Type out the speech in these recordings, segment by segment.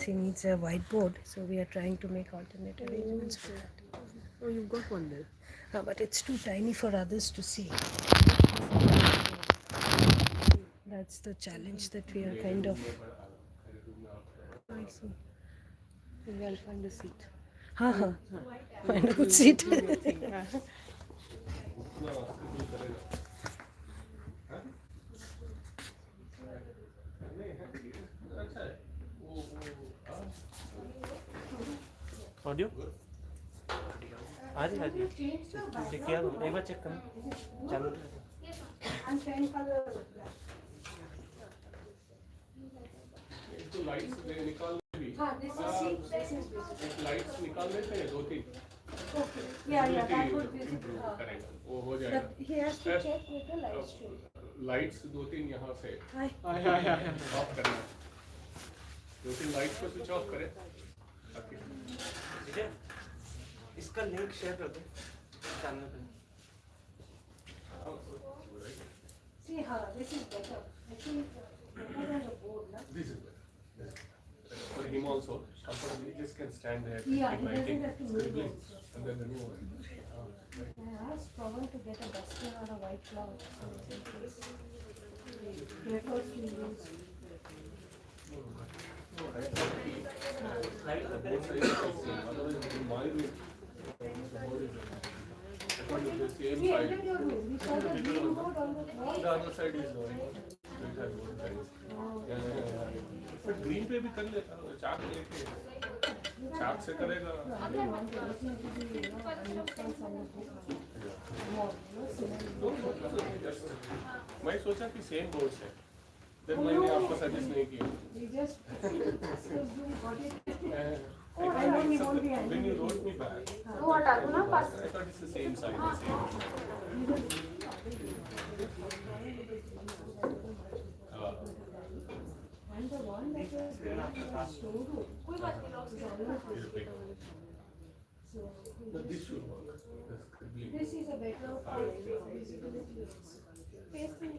he needs a whiteboard, so we are trying to make alternate arrangements for that. Oh, you've got one there. But it's too tiny for others to see. That's the challenge that we are kind of. I see. Maybe I'll find a seat. Find a good seat. Audio आ रही किया एक बार check करना चालू तो lights निकाल भी lights निकाल देते हैं 2-3 करेंगे वो हो जाएगा लाइट्स 2-3 यहाँ से ऑफ करना 2-3 लाइट्स को स्विच ऑफ करें ठीक है इसका लिंक शेयर कर दो चैनल पे See how this is better. I think better than the board, no? This is better. For him also, he just can stand there. Yeah, he doesn't have to move also. And then the new one. I asked Pawan to get a duster or a white cloth. Efforts to use. The same We side. entered your room. We saw the green board on the wall. The other side is it has both sides. But green पे भी कर लेता है चाक लेके चाक से करेगा मैं सोचा कि सेम बोर्ड से then मैंने आपको सजेस्ट नहीं किया when you wrote me back I thought it's the same side And the one that was there in the showroom. So this should work. this is a better visibility. Pasting.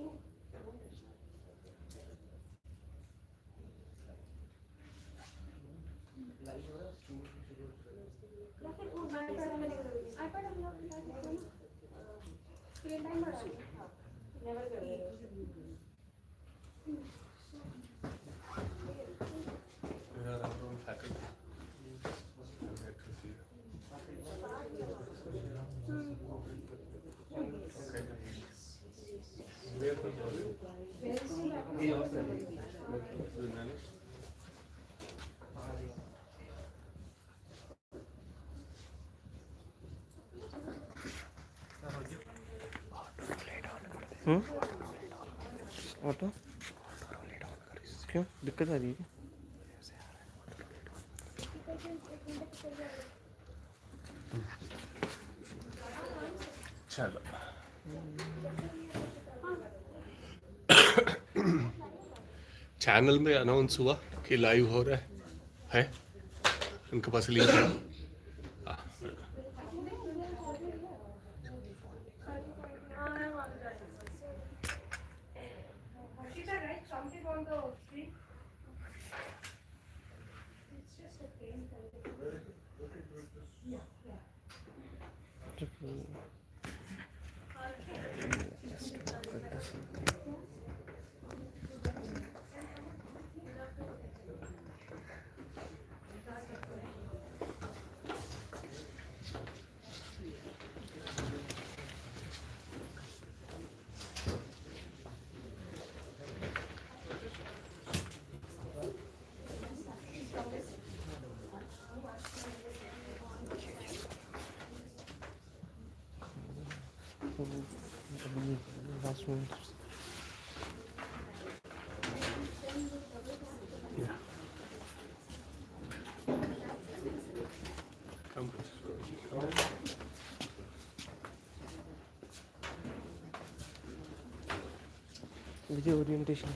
There are our own faculty. I'm glad to see them. Okay. Where the auto क्यों दिक्कत आ रही है चलो channel में announce हुआ कि live हो रहा है उनके पास लिंक है last one. Yeah. Come. Video orientation.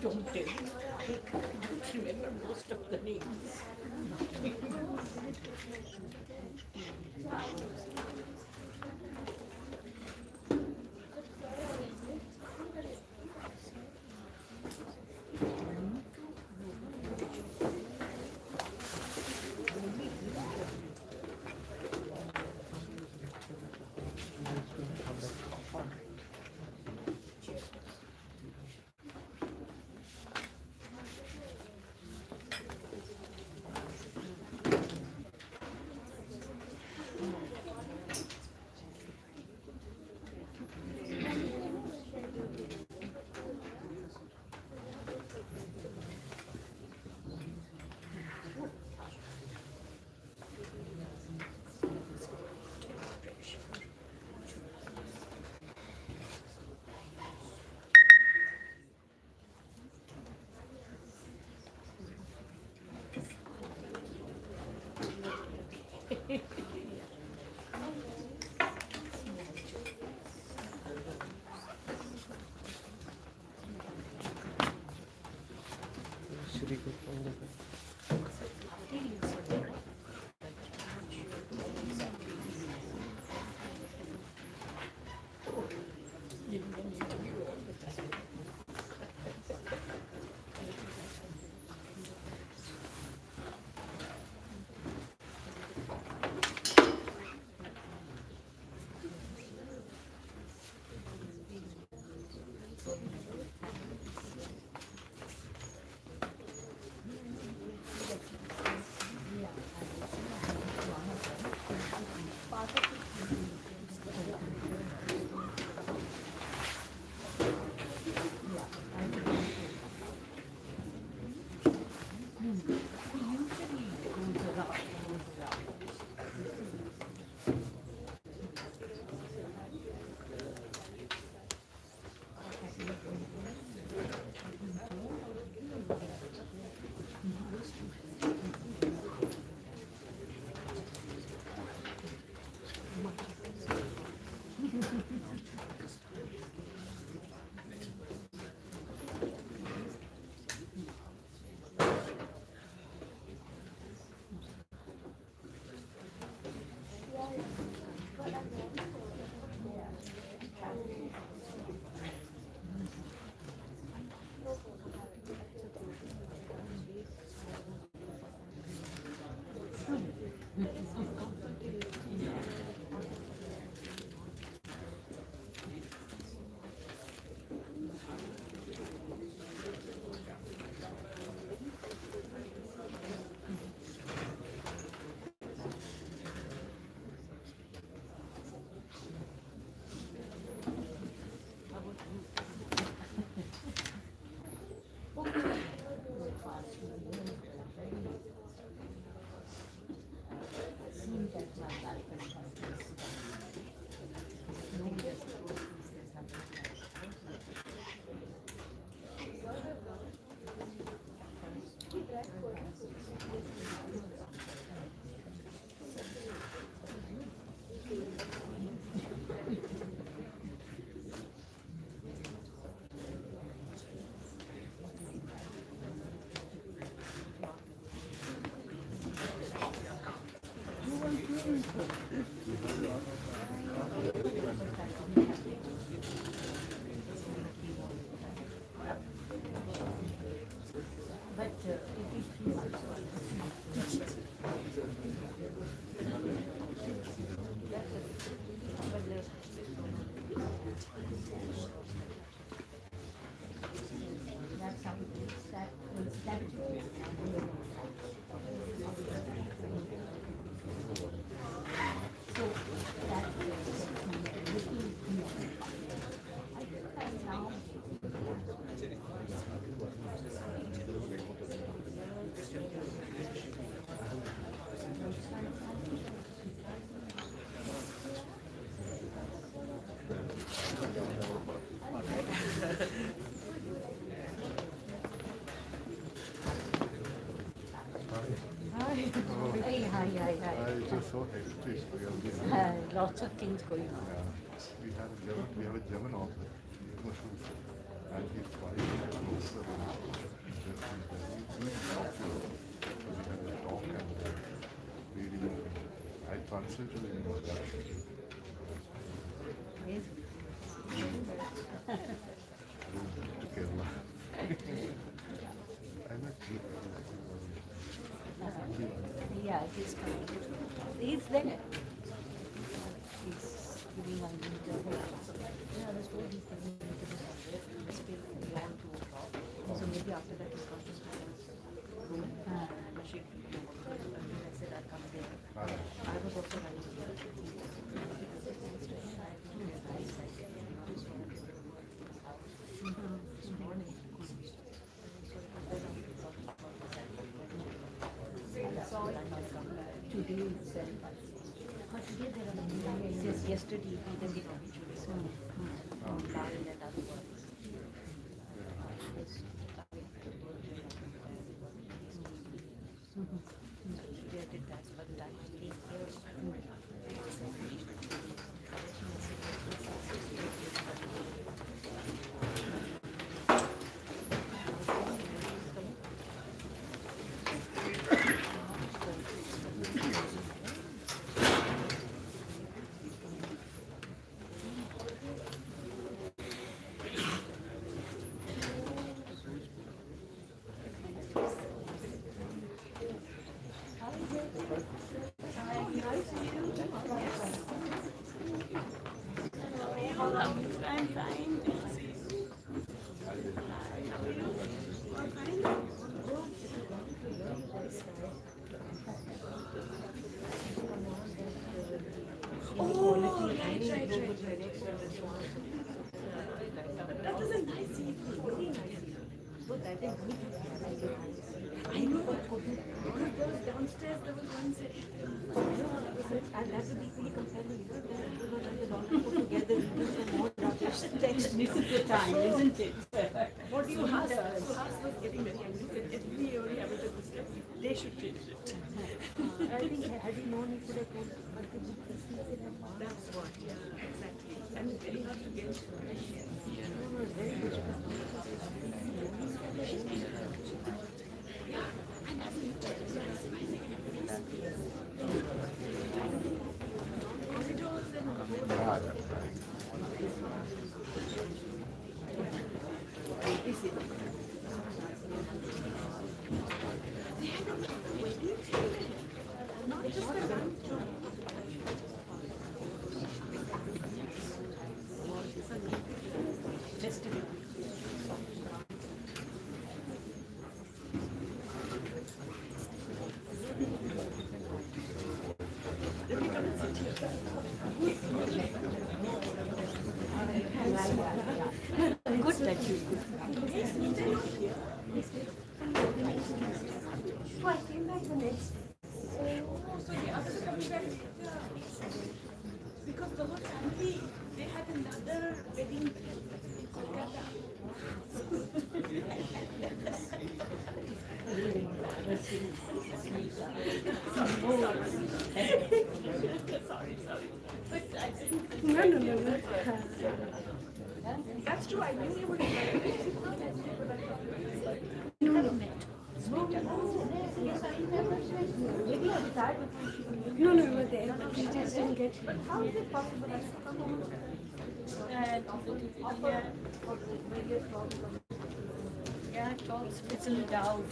Don't tell. I can't remember most of the names. It was so hectic. Lots of things going on. We have a German author, and he's trying to closer and doing popular. We had a talk and reading. I translated it in Dutch. To Kerala. I met Yeah, he's coming. He's there. He's giving one interview. Yeah, that's what he's giving an interview. It's been beyond 2 o'clock. So maybe after that he's going to room. I said I'll come there. I was also running here. This morning. Today itself. Today there are many. Yes, yesterday he did the opportunity. And other ones. Today I did that, but that I'm fine. Oh, right. That is a nice evening. Very nice. So that is good. I know what because there was downstairs there was one session. And that would be pretty compelling, you know, that put together and more this is the time, isn't it? What do you have? Us was getting very angry that every year we have it at this time. They should change it. I think had he known he could have told that's what, yeah, exactly. And it's very hard to get very good. Good that you could. So I came back the next day. So the others are coming back. Because the whole family, they had another wedding in Kolkata. Sorry. But I didn't. No. That's true. I knew you were together. No, we were there, but we just didn't get here. How is it possible that you come home Yeah, it got fizzled out.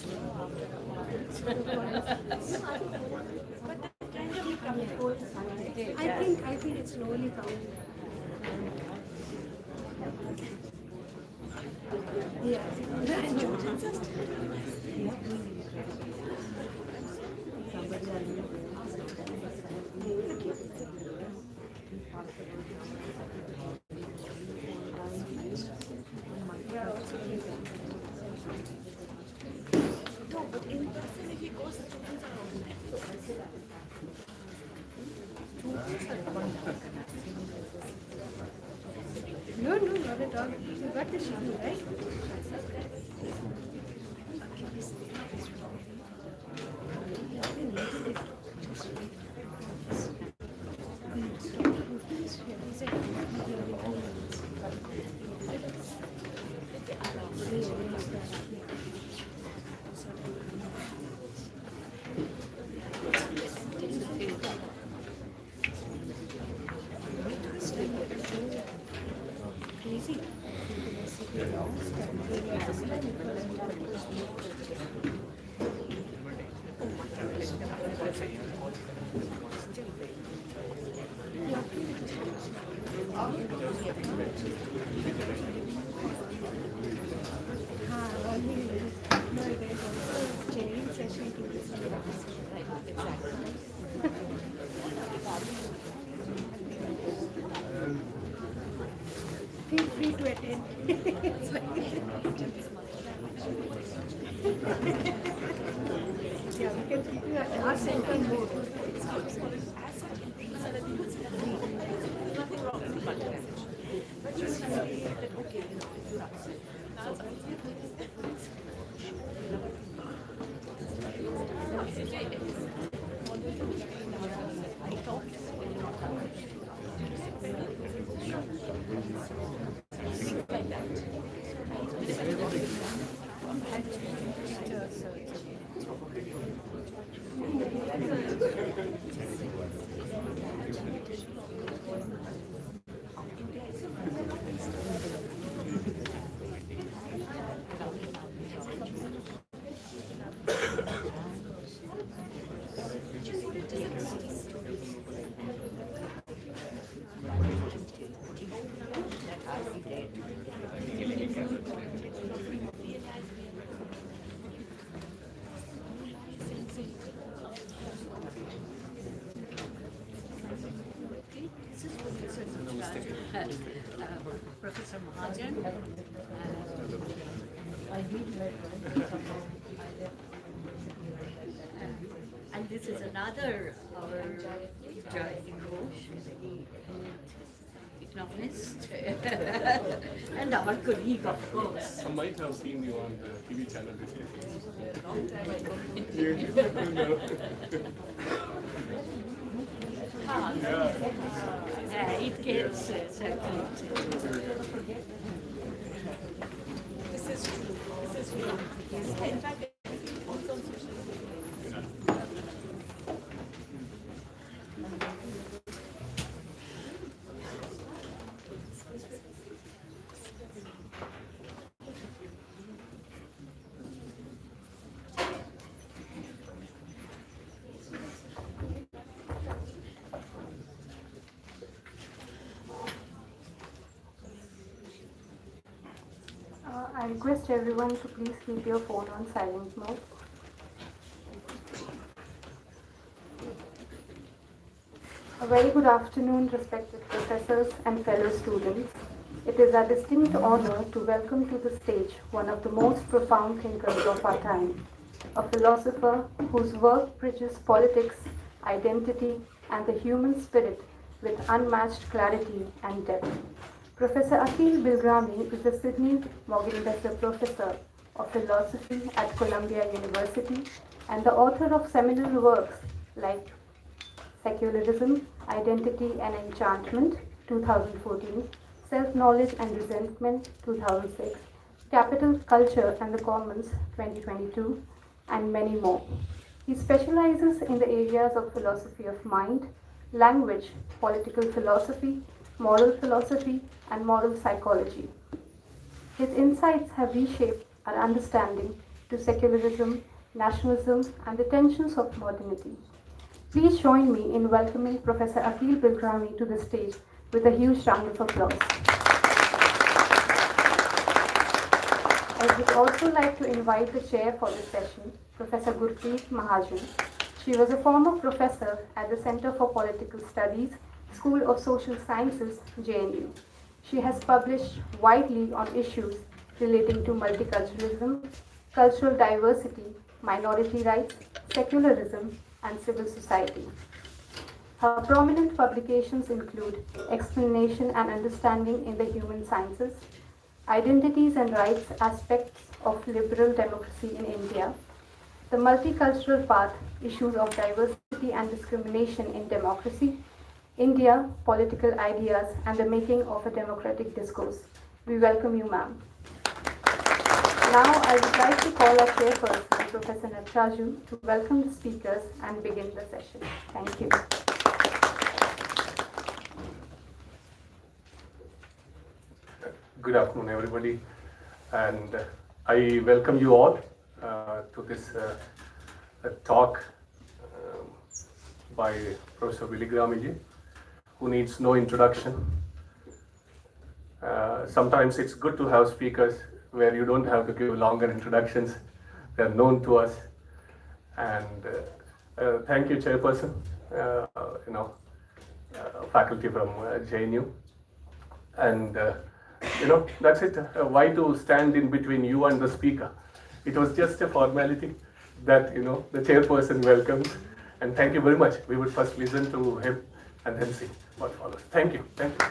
I think it's slowly coming. Yeah, I know. No, but in person, if he goes, the students are organized. No, not at all. You got the schedule, right? Feel free to attend. It's like yeah, we can keep you at our center more. Nothing wrong with multi-message. But you say that, okay, you're upset. I talked like that. Professor Mahajan. And this is another our economist and our colleague, of course. I might have seen you on the TV channel recently. Long time ago. It gets circulated. This is true. In fact, also on social media. I request everyone to please keep your phone on silent mode. A very good afternoon, respected professors and fellow students. It is a distinct honor to welcome to the stage one of the most profound thinkers of our time, a philosopher whose work bridges politics, identity, and the human spirit with unmatched clarity and depth. Professor Akeel Bilgrami is the Sydney Morgenbesser Professor of Philosophy at Columbia University and the author of seminal works like Secularism, Identity and Enchantment, 2014, Self-Knowledge and Resentment, 2006, Capital, Culture and the Commons, 2022, and many more. He specializes in the areas of philosophy of mind, language, political philosophy, and moral psychology. His insights have reshaped our understanding to secularism, nationalism, and the tensions of modernity. Please join me in welcoming Professor Akeel Bilgrami to the stage with a huge round of applause. I would also like to invite the chair for this session, Professor Gurpreet Mahajan. She was a former professor at the Center for Political Studies, School of Social Sciences, JNU. She has published widely on issues relating to multiculturalism, cultural diversity, minority rights, secularism, and civil society. Her prominent publications include Explanation and Understanding in the Human Sciences, Identities and Rights Aspects of Liberal Democracy in India, The Multicultural Path, Issues of Diversity and Discrimination in Democracy, India, Political Ideas and the Making of a Democratic Discourse. We welcome you, ma'am. Now I would like to call our chairperson, Professor Nataraju, to welcome the speakers and begin the session. Thank you. Good afternoon, everybody, and I welcome you all to this talk by Professor Bilgrami, who needs no introduction. Sometimes it's good to have speakers where you don't have to give longer introductions. They're known to us. And thank you, Chairperson, faculty from JNU. And that's it. Why to stand in between you and the speaker? It was just a formality that, the chairperson welcomes. And thank you very much. We would first listen to him and then see what follows. Thank you. Thank you.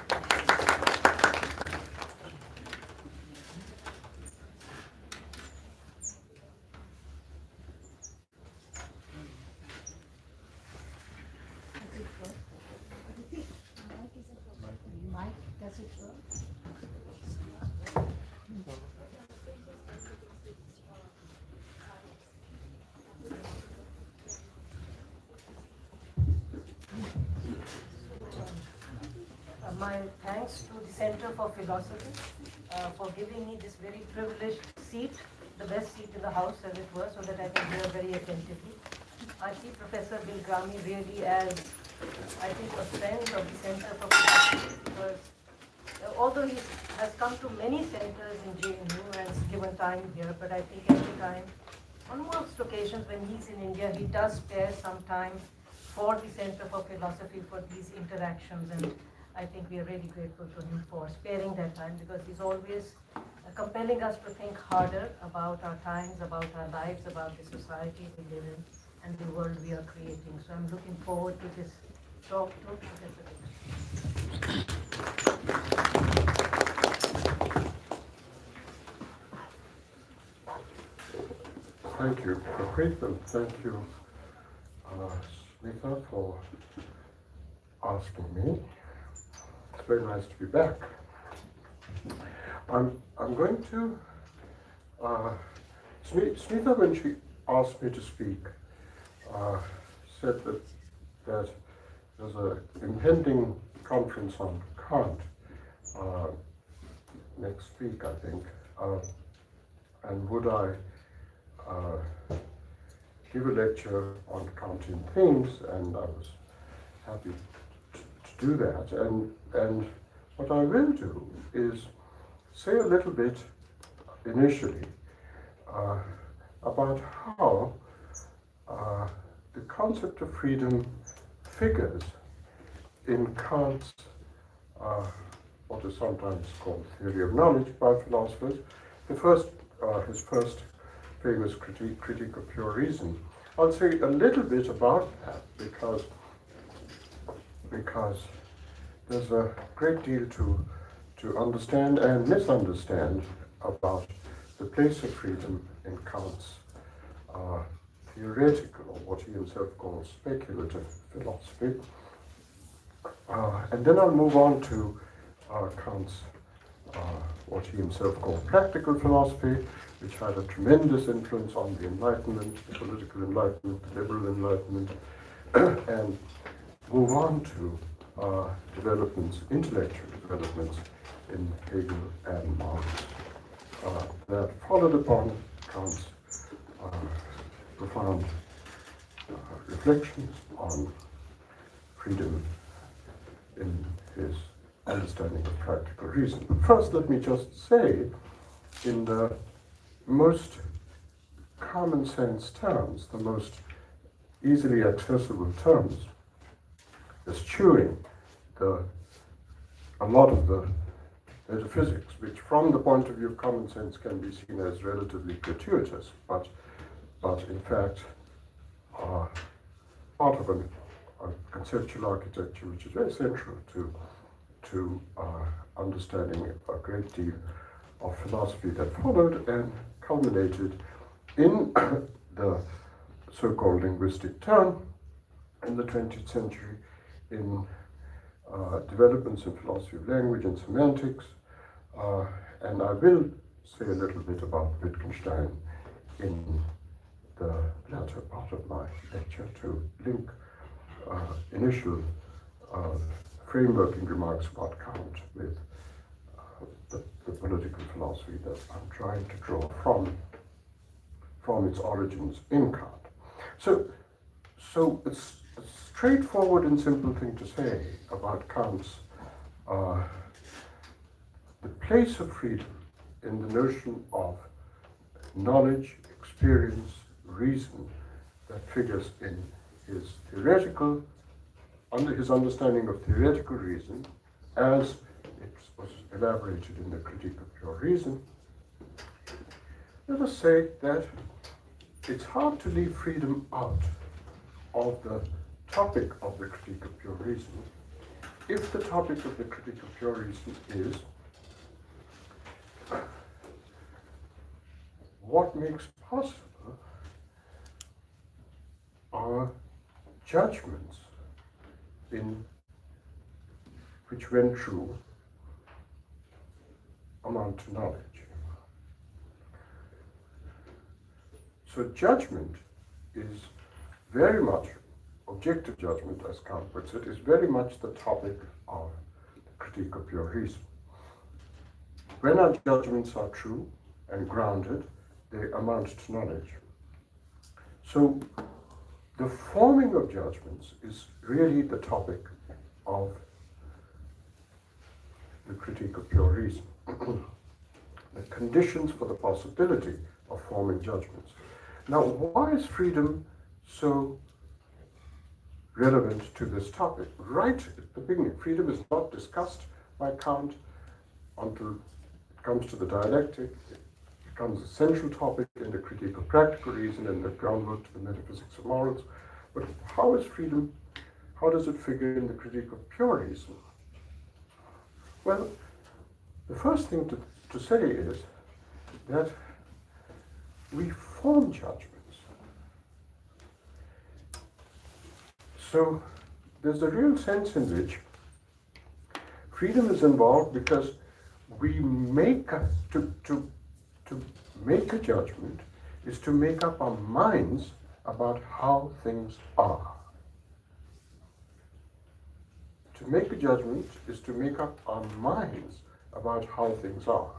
My thanks to the Center for Philosophy for giving me this very privileged seat, the best seat in the house as it were, so that I can hear very attentively. I see Professor Bilgrami really as, I think, a friend of the Center for Philosophy, because although he has come to many centers in JNU and has given time here, but I think every time, on most occasions when he's in India, he does spare some time for the Center for Philosophy for these interactions, and I think we are really grateful to him for sparing that time, because he's always compelling us to think harder about our times, about our lives, about the society we live in, and the world we are creating. So I'm looking forward to this talk to Professor Bilgrami. Thank you, Prof, and thank you, Smitha, for asking me. It's very nice to be back. I'm going to, Smitha, when she asked me to speak, said that there's an impending conference on Kant next week, I think, and would I give a lecture on Kantian themes, and I was happy to do that. And what I will do is say a little bit initially about how the concept of freedom figures in Kant's what is sometimes called theory of knowledge by philosophers. His first famous critique of pure reason. I'll say a little bit about that because there's a great deal to understand and misunderstand about the place of freedom in Kant's theoretical, or what he himself calls speculative philosophy. And then I'll move on to Kant's what he himself called practical philosophy, which had a tremendous influence on the Enlightenment, the political Enlightenment, the liberal Enlightenment, and move on to intellectual developments in Hegel and Marx that followed upon Kant's profound reflections on freedom in his understanding of practical reason. But first, let me just say, in the most common sense terms, the most easily accessible terms, eschewing a lot of the metaphysics, which from the point of view of common sense can be seen as relatively gratuitous, but in fact are part of a conceptual architecture which is very central to understanding a great deal of philosophy that followed and culminated in the so-called linguistic turn in the 20th century in developments in philosophy of language and semantics, and I will say a little bit about Wittgenstein in the latter part of my lecture to link initial frameworking remarks about Kant with the political philosophy that I'm trying to draw from its origins in Kant. So it's a straightforward and simple thing to say about Kant's the place of freedom in the notion of knowledge, experience, reason that figures in his theoretical, under his understanding of theoretical reason, as it was elaborated in the Critique of Pure Reason. Let us say that it's hard to leave freedom out of the topic of the Critique of Pure Reason if the topic of the Critique of Pure Reason is what makes possible are judgments in which, when true, amount to knowledge. So judgment is very much, objective judgment, as Kant puts it, is very much the topic of the Critique of Pure Reason. When our judgments are true and grounded, they amount to knowledge. So the forming of judgments is really the topic of the Critique of Pure Reason. The conditions for the possibility of forming judgments. Now, why is freedom so relevant to this topic? Right at the beginning, freedom is not discussed by Kant until it comes to the dialectic. It becomes a central topic in the Critique of Practical Reason and the groundwork to the metaphysics of morals. But how is freedom, how does it figure in the Critique of Pure Reason? Well, the first thing to say is that we form judgments. So there's a real sense in which freedom is involved because we make to make a judgment is to make up our minds about how things are. To make a judgment is to make up our minds about how things are.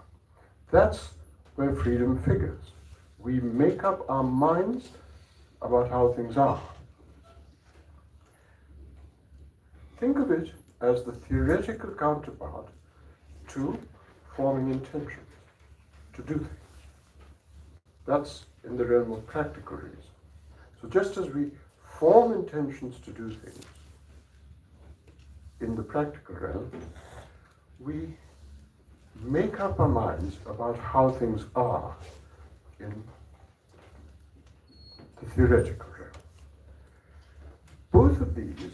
That's where freedom figures. We make up our minds about how things are. Think of it as the theoretical counterpart to forming intentions, to do things. That's in the realm of practical reason. So just as we form intentions to do things in the practical realm, we make up our minds about how things are in the theoretical realm. Both of these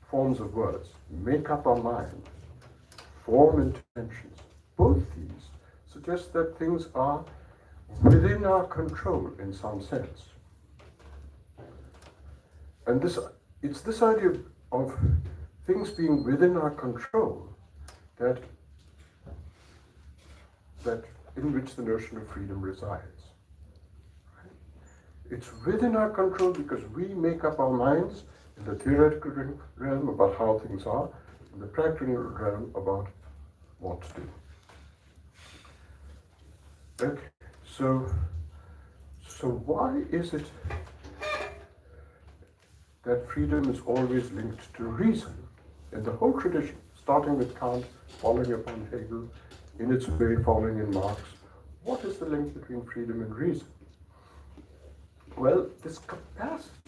forms of words, make up our mind, form intentions, both these suggest that things are within our control in some sense. And it's this idea of things being within our control that in which the notion of freedom resides. It's within our control because we make up our minds in the theoretical realm about how things are, in the practical realm about what to do. Okay, so why is it that freedom is always linked to reason? In the whole tradition, starting with Kant, following upon Hegel, in its way following in Marx, what is the link between freedom and reason? Well, this capacity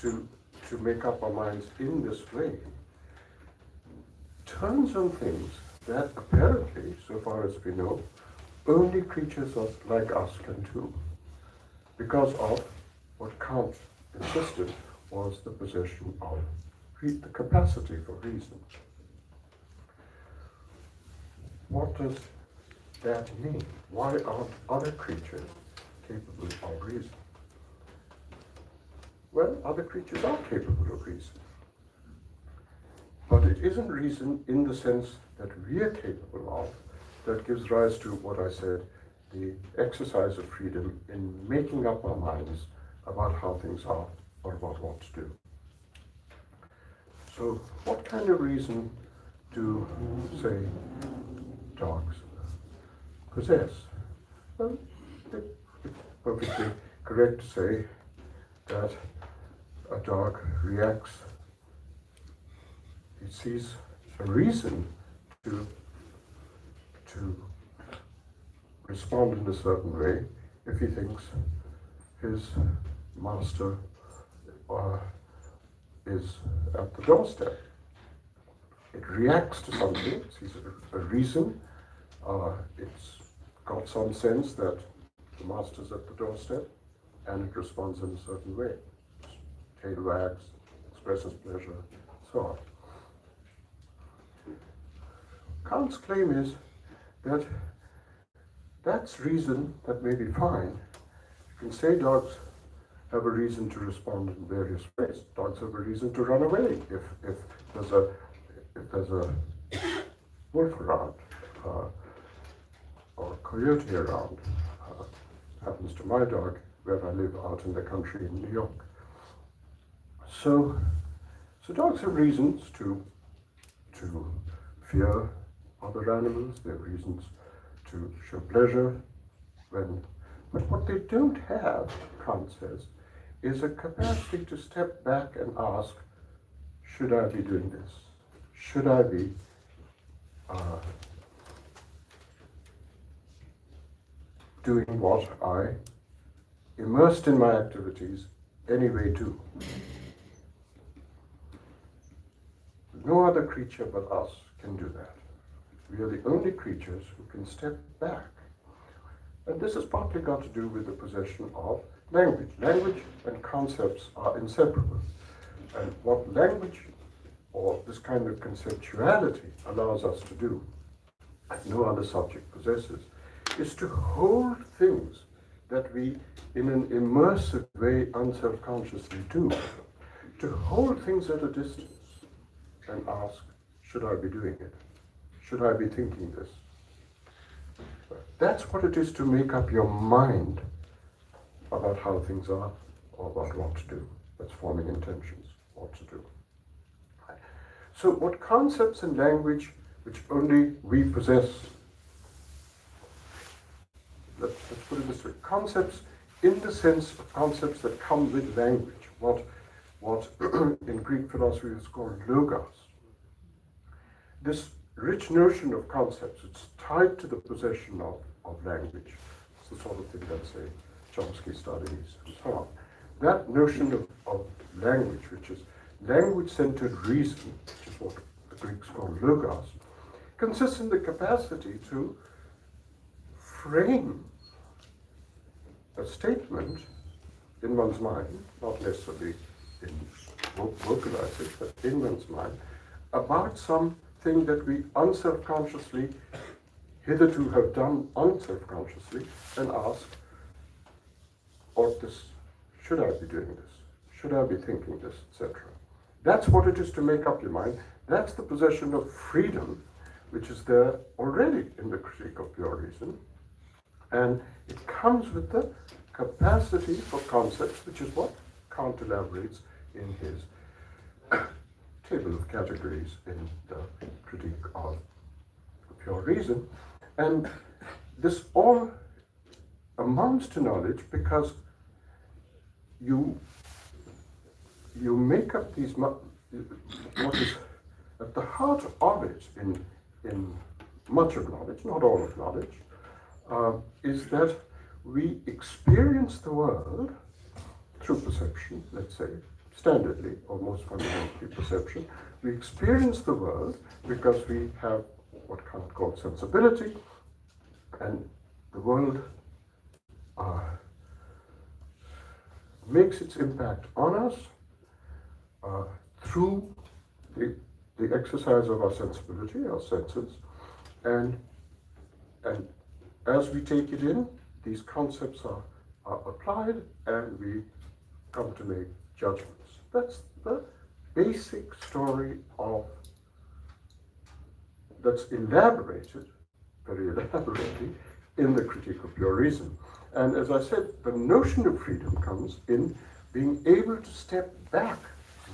to make up our minds in this way turns on things that apparently, so far as we know, only creatures like us can do, because of what Kant insisted was the possession of the capacity for reason. What does that mean? Why aren't other creatures capable of reason? Well, other creatures are capable of reason. But it isn't reason in the sense that we are capable of that gives rise to what I said, the exercise of freedom in making up our minds about how things are or about what to do. So what kind of reason do, say, dogs possess? Well, it's perfectly correct to say that a dog reacts, he sees a reason to respond in a certain way if he thinks his master is at the doorstep. It reacts to something, it sees a reason, it's got some sense that the master's at the doorstep, and it responds in a certain way. Tail wags, expresses pleasure, so on. Kant's claim is that that's reason that may be fine. You can say dogs have a reason to respond in various ways. Dogs have a reason to run away if there's a wolf around or a coyote around. Happens to my dog where I live out in the country in New York. So dogs have reasons to fear other animals. They have reasons to show pleasure but what they don't have, Kant says, is a capacity to step back and ask, should I be doing this? Should I be doing what I, immersed in my activities, anyway do? No other creature but us can do that. We are the only creatures who can step back. And this has partly got to do with the possession of language. Language and concepts are inseparable. And what language, or this kind of conceptuality, allows us to do, and no other subject possesses, is to hold things that we, in an immersive way, unselfconsciously do. To hold things at a distance and ask, should I be doing it? Should I be thinking this? That's what it is to make up your mind about how things are or about what to do. That's forming intentions, what to do. So what concepts and language which only we possess, let's put it this way, concepts in the sense of concepts that come with language, what in Greek philosophy is called logos. This rich notion of concepts, it's tied to the possession of language. It's the sort of thing that, say, Chomsky studies and so on. That notion of language, which is language-centered reason, which is what the Greeks call logos, consists in the capacity to frame a statement in one's mind, not necessarily in vocalize it, but in one's mind, about something that we unselfconsciously hitherto have done unselfconsciously, and ask, ought this, should I be doing this? Should I be thinking this, etc.? That's what it is to make up your mind. That's the possession of freedom, which is there already in the Critique of Pure Reason. And it comes with the capacity for concepts, which is what Kant elaborates in his table of categories in the Critique of Pure Reason. And this all amounts to knowledge because you make up these, what is at the heart of it in much of knowledge, not all of knowledge, is that we experience the world through perception, let's say, standardly, or most fundamentally perception. We experience the world because we have what Kant called sensibility, and the world makes its impact on us through the exercise of our sensibility, our senses, and as we take it in, these concepts are applied, and we come to make judgments. That's the basic story that's elaborated, very elaborately, in the Critique of Pure Reason. And as I said, the notion of freedom comes in being able to step back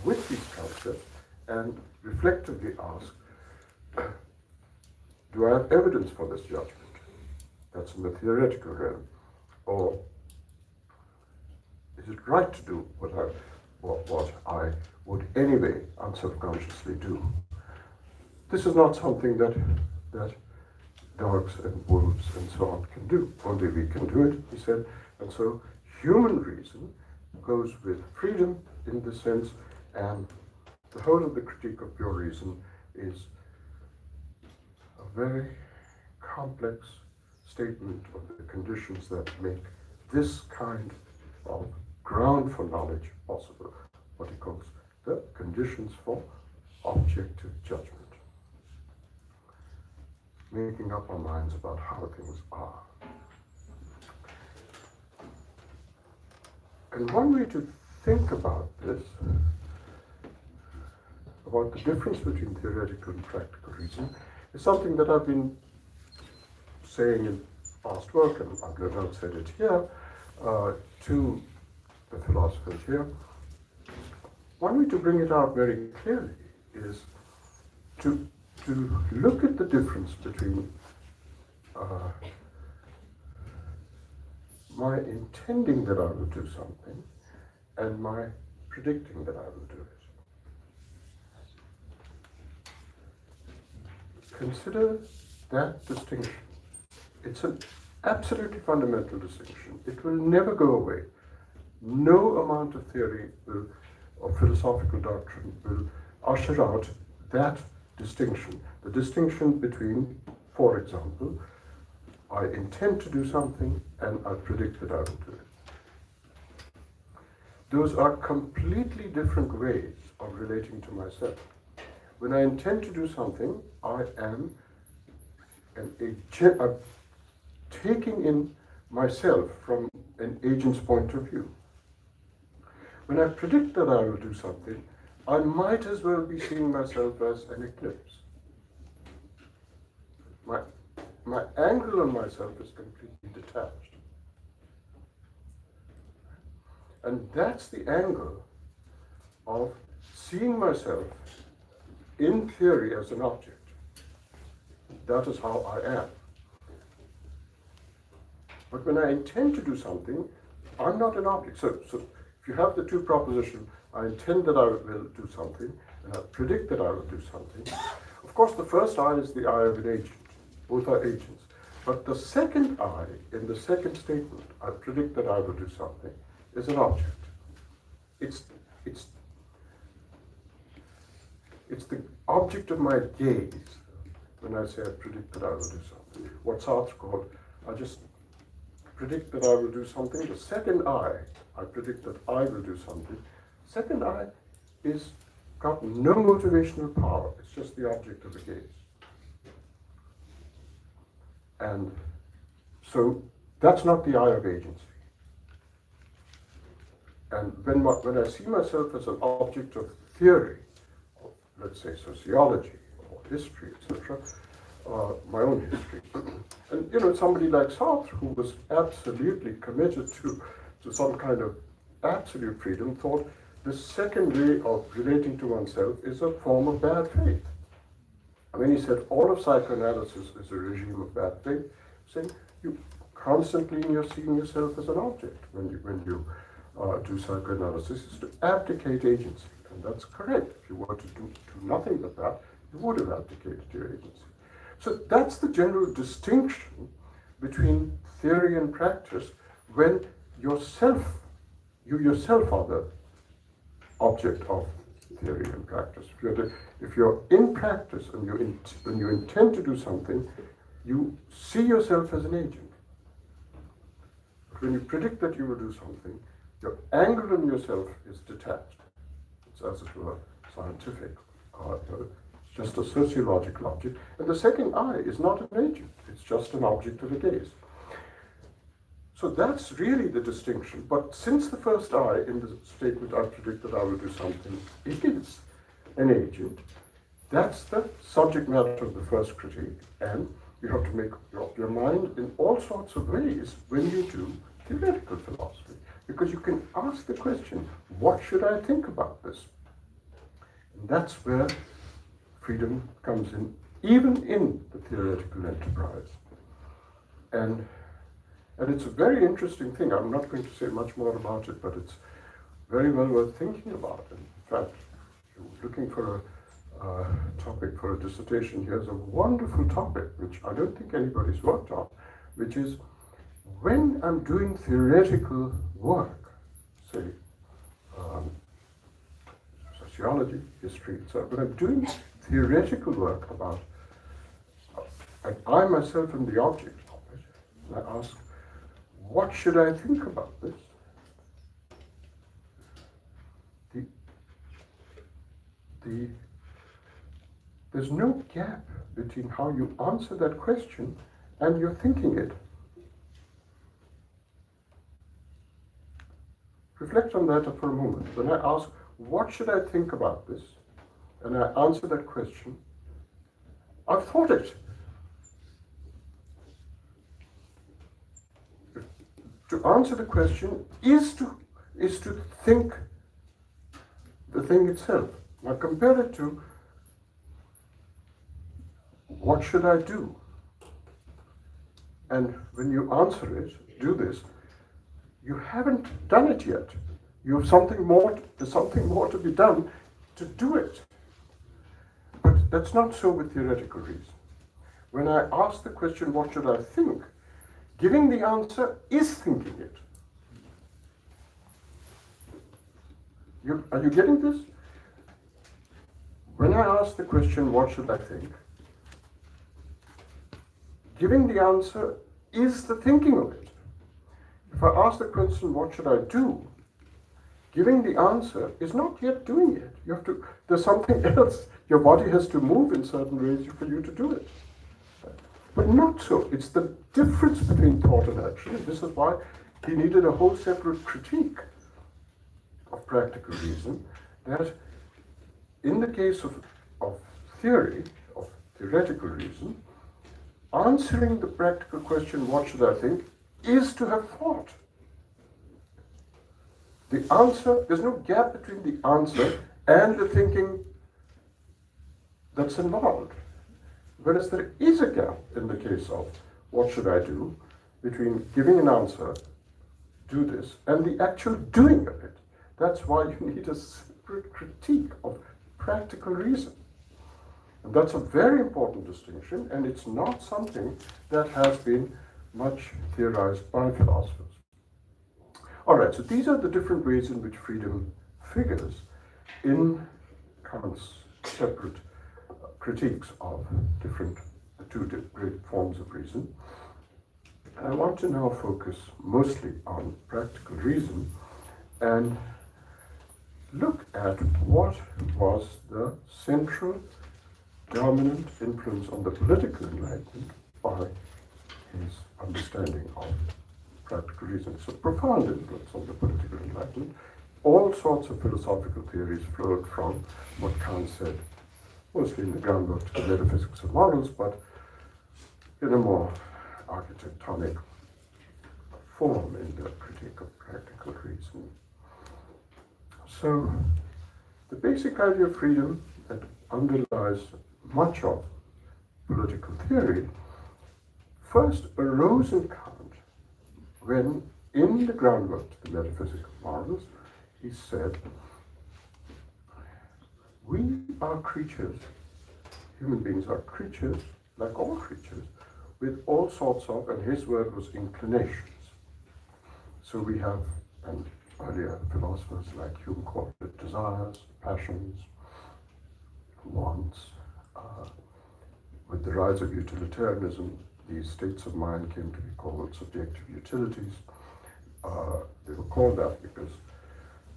with these concepts and reflectively ask, do I have evidence for this judgment? That's in the theoretical realm. Or is it right to do what I would anyway unselfconsciously do? This is not something that dogs and wolves and so on can do. Only we can do it, he said. And so human reason goes with freedom in this sense, and the whole of the Critique of Pure Reason is a very complex statement of the conditions that make this kind of ground for knowledge possible, what he calls the conditions for objective judgment. Making up our minds about how things are. And one way to think about this, about the difference between theoretical and practical reason, is something that I've been saying in past work, and I've no doubt said it here, to the philosophers here. One way to bring it out very clearly is to look at the difference between my intending that I will do something and my predicting that I will do it. Consider that distinction. It's an absolutely fundamental distinction. It will never go away. No amount of theory or philosophical doctrine will usher out that distinction. The distinction between, for example, I intend to do something and I predict that I will do it. Those are completely different ways of relating to myself. When I intend to do something, I am taking in myself from an agent's point of view. When I predict that I will do something, I might as well be seeing myself as an eclipse. My angle on myself is completely detached. And that's the angle of seeing myself in theory as an object. That is how I am. But when I intend to do something, I'm not an object. So if you have the two propositions, I intend that I will do something, and I predict that I will do something. Of course, the first I is the I of an agent. Both are agents. But the second I, in the second statement, I predict that I will do something, is an object. It's the object of my gaze when I say I predict that I will do something. What Sartre called, I just predict that I will do something. The second I predict that I will do something. Second I is got no motivational power. It's just the object of the gaze. And so that's not the I of agency. And when I see myself as an object of theory, of, let's say, sociology or history, etc., my own history, and somebody like Sartre, who was absolutely committed to some kind of absolute freedom, thought the second way of relating to oneself is a form of bad faith. I mean, he said all of psychoanalysis is a regime of bad faith, saying you constantly you're seeing yourself as an object when you do psychoanalysis, is to abdicate agency. And that's correct. If you were to do nothing but that, you would have abdicated your agency. So that's the general distinction between theory and practice, when you yourself are the object of theory and practice. If you're in practice and when you intend to do something, you see yourself as an agent. But when you predict that you will do something, your angle on yourself is detached. It's as it were scientific. It's just a sociological object. And the second I is not an agent. It's just an object of the gaze. So that's really the distinction. But since the first I in the statement, I predict that I will do something, is an agent, that's the subject matter of the first critique. And you have to make up your mind in all sorts of ways when you do theoretical philosophy. Because you can ask the question, what should I think about this? And that's where freedom comes in, even in the theoretical enterprise. And it's a very interesting thing. I'm not going to say much more about it, but it's very well worth thinking about. And in fact, if you're looking for a topic for a dissertation, here's a wonderful topic, which I don't think anybody's worked on, which is when I'm doing theoretical work, say sociology, history, etc., when I'm doing theoretical work about, and I myself am the object of it, and I ask, what should I think about this? There's no gap between how you answer that question and you're thinking it. Reflect on that for a moment. When I ask, what should I think about this? And I answer that question, I've thought it. To answer the question is to think the thing itself. Now compare it to, what should I do? And when you answer it, do this, you haven't done it yet. You have something more, there's something more to be done to do it. But that's not so with theoretical reason. When I ask the question, what should I think? Giving the answer is thinking it. Are you getting this? When I ask the question, what should I think? Giving the answer is the thinking of it. If I ask the question, what should I do? Giving the answer is not yet doing it. There's something else. Your body has to move in certain ways for you to do it. But not so. It's the difference between thought and action. And this is why he needed a whole separate critique of practical reason, that in the case of theory, of theoretical reason, answering the practical question, what should I think, is to have thought. The answer, there's no gap between the answer and the thinking that's involved. Whereas there is a gap in the case of what should I do between giving an answer, do this, and the actual doing of it. That's why you need a separate critique of practical reason. And that's a very important distinction, and it's not something that has been much theorized by philosophers. All right, so these are the different ways in which freedom figures in Kant's separate critiques of the two great forms of reason. And I want to now focus mostly on practical reason and look at what was the central dominant influence on the political enlightenment by his understanding of practical reason. It's a profound influence on the political enlightenment. All sorts of philosophical theories flowed from what Kant said, mostly in the groundwork to the metaphysics of morals, but in a more architectonic form in the critique of practical reason. So, the basic idea of freedom that underlies much of political theory first arose in Kant when, in the groundwork to the metaphysics of morals, he said, we are creatures, human beings are creatures, like all creatures, with all sorts of, and his word was inclinations. So we have, and earlier philosophers like Hume called it desires, passions, wants. With the rise of utilitarianism, these states of mind came to be called subjective utilities. They were called that because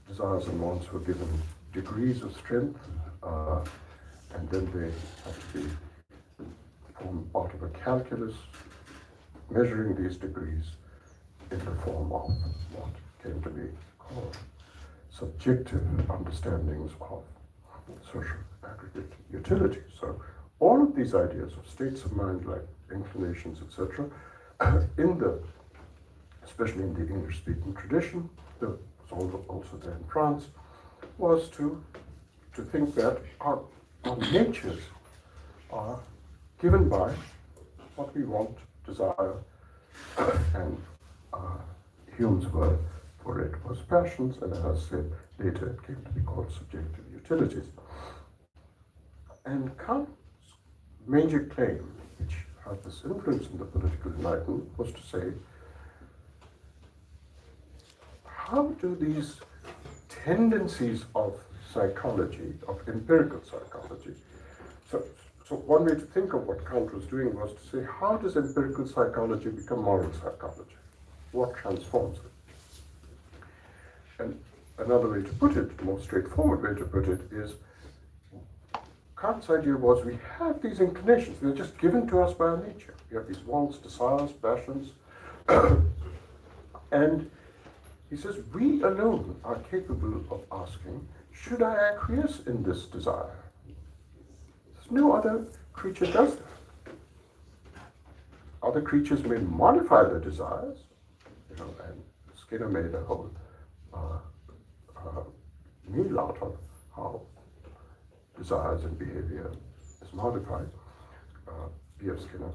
desires and wants were given degrees of strength, and then they had to form part of a calculus measuring these degrees in the form of what came to be called subjective understandings of social aggregate utility. So all of these ideas of states of mind like inclinations, etc., especially in the English-speaking tradition, that was also there in France, was to think that our natures are given by what we want, desire, and Hume's word for it was passions, and as I said later, it came to be called subjective utilities. And Kant's major claim, which had this influence in the political enlightenment, was to say, how do these tendencies of psychology, of empirical psychology, so one way to think of what Kant was doing was to say, how does empirical psychology become moral psychology? What transforms it? And another way to put it, a more straightforward way to put it, is Kant's idea was we have these inclinations, they're just given to us by our nature. We have these wants, desires, passions, and he says we alone are capable of asking, should I acquiesce in this desire? No other creature does that. Other creatures may modify their desires, and Skinner made a whole meal out of how desires and behavior is modified, B.F. Skinner.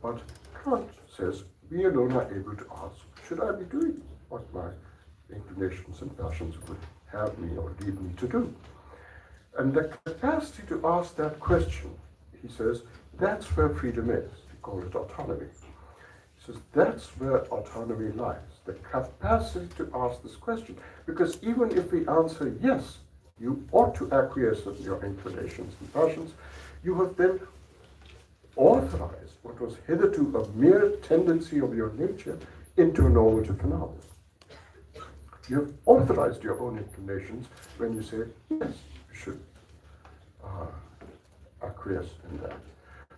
But Kant says we alone are able to ask, should I be doing what my inclinations and passions would have me or lead me to do? And the capacity to ask that question, he says, that's where freedom is. He called it autonomy. He says, that's where autonomy lies, the capacity to ask this question. Because even if we answer yes, you ought to acquiesce in your inclinations and passions, you have then authorized what was hitherto a mere tendency of your nature into a normative phenomenon. You have authorized your own inclinations when you say, yes, you should acquiesce in that.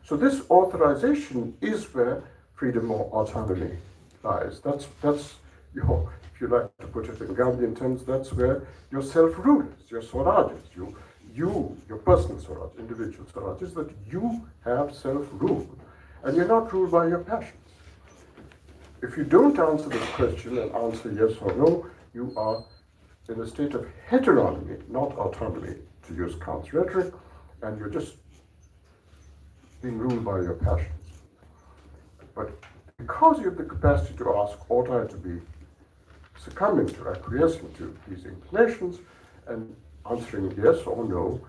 So this authorization is where freedom or autonomy lies. That's your, if you like to put it in Gandhian terms, that's where your self-rule is, your Swaraj is, your personal Swaraj, individual Swaraj is that you have self-rule and you're not ruled by your passions. If you don't answer this question and answer yes or no, you are in a state of heteronomy, not autonomy, to use Kant's rhetoric, and you're just being ruled by your passions. But because you have the capacity to ask, ought I to be succumbing to, acquiescing to these inclinations, and answering yes or no,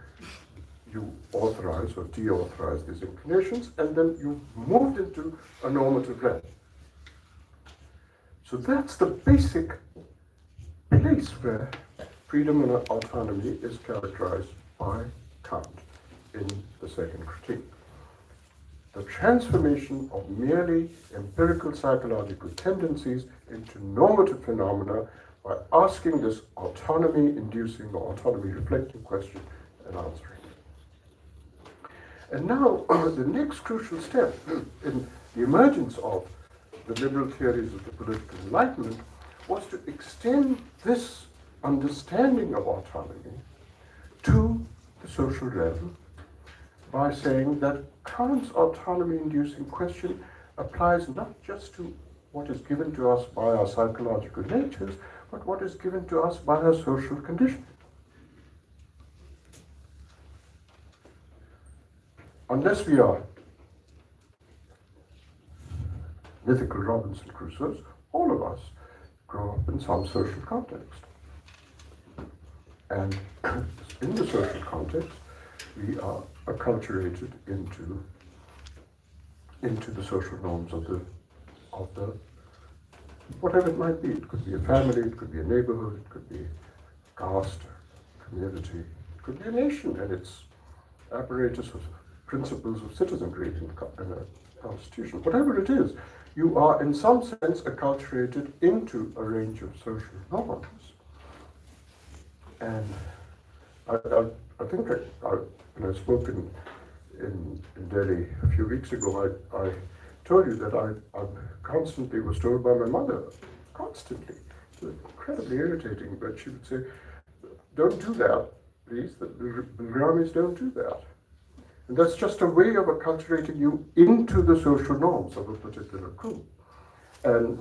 you authorize or deauthorize these inclinations, and then you've moved into a normative realm. So that's the basic place where freedom and autonomy is characterized by Kant in the second critique. The transformation of merely empirical psychological tendencies into normative phenomena by asking this autonomy-inducing or autonomy-reflecting question and answering. And now, the next crucial step in the emergence of the liberal theories of the political enlightenment was to extend this understanding of autonomy to the social realm by saying that Kant's autonomy-inducing question applies not just to what is given to us by our psychological natures, but what is given to us by our social condition. Unless we are mythical Robinson Crusoes, all of us grow up in some social context. And in the social context, we are acculturated into the social norms of the whatever it might be. It could be a family, it could be a neighborhood, it could be a caste, a community, it could be a nation and its apparatus of principles of citizenry in a constitution. Whatever it is, you are in some sense acculturated into a range of social norms. And I think when I spoke in Delhi a few weeks ago, I told you that I constantly was told by my mother, constantly, it was incredibly irritating, but she would say, don't do that, please, the Bilgramis don't do that. And that's just a way of acculturating you into the social norms of a particular group. And,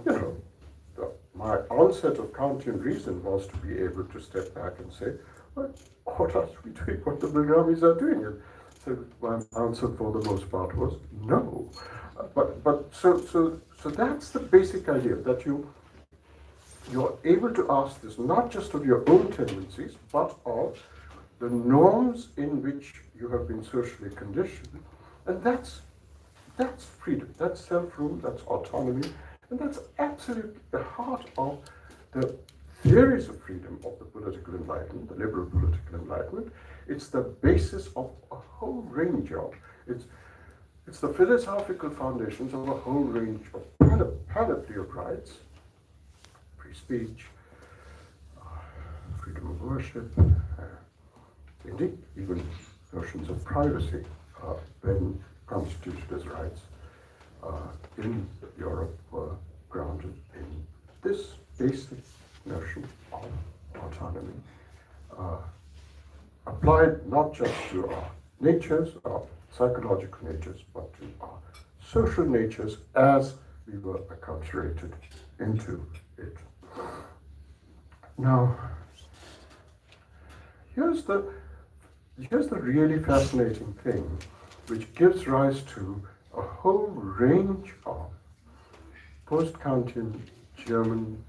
my onset of Kantian reason was to be able to step back and say, well, what are we doing what the Bilgramis are doing? And so my answer for the most part was no. So that's the basic idea, that you're able to ask this not just of your own tendencies, but of the norms in which you have been socially conditioned. And that's freedom, that's self-rule, that's autonomy, and that's absolutely the heart of the theories of freedom of the political enlightenment, the liberal political enlightenment. It's the basis of a whole range of, it's the philosophical foundations of a whole range of panoply of rights, free speech, freedom of worship, indeed, even notions of privacy are then constituted as rights in Europe were grounded in this basic notion of autonomy, applied not just to our natures, our psychological natures, but to our social natures as we were acculturated into it. Now, here's the really fascinating thing, which gives rise to a whole range of post-Kantian German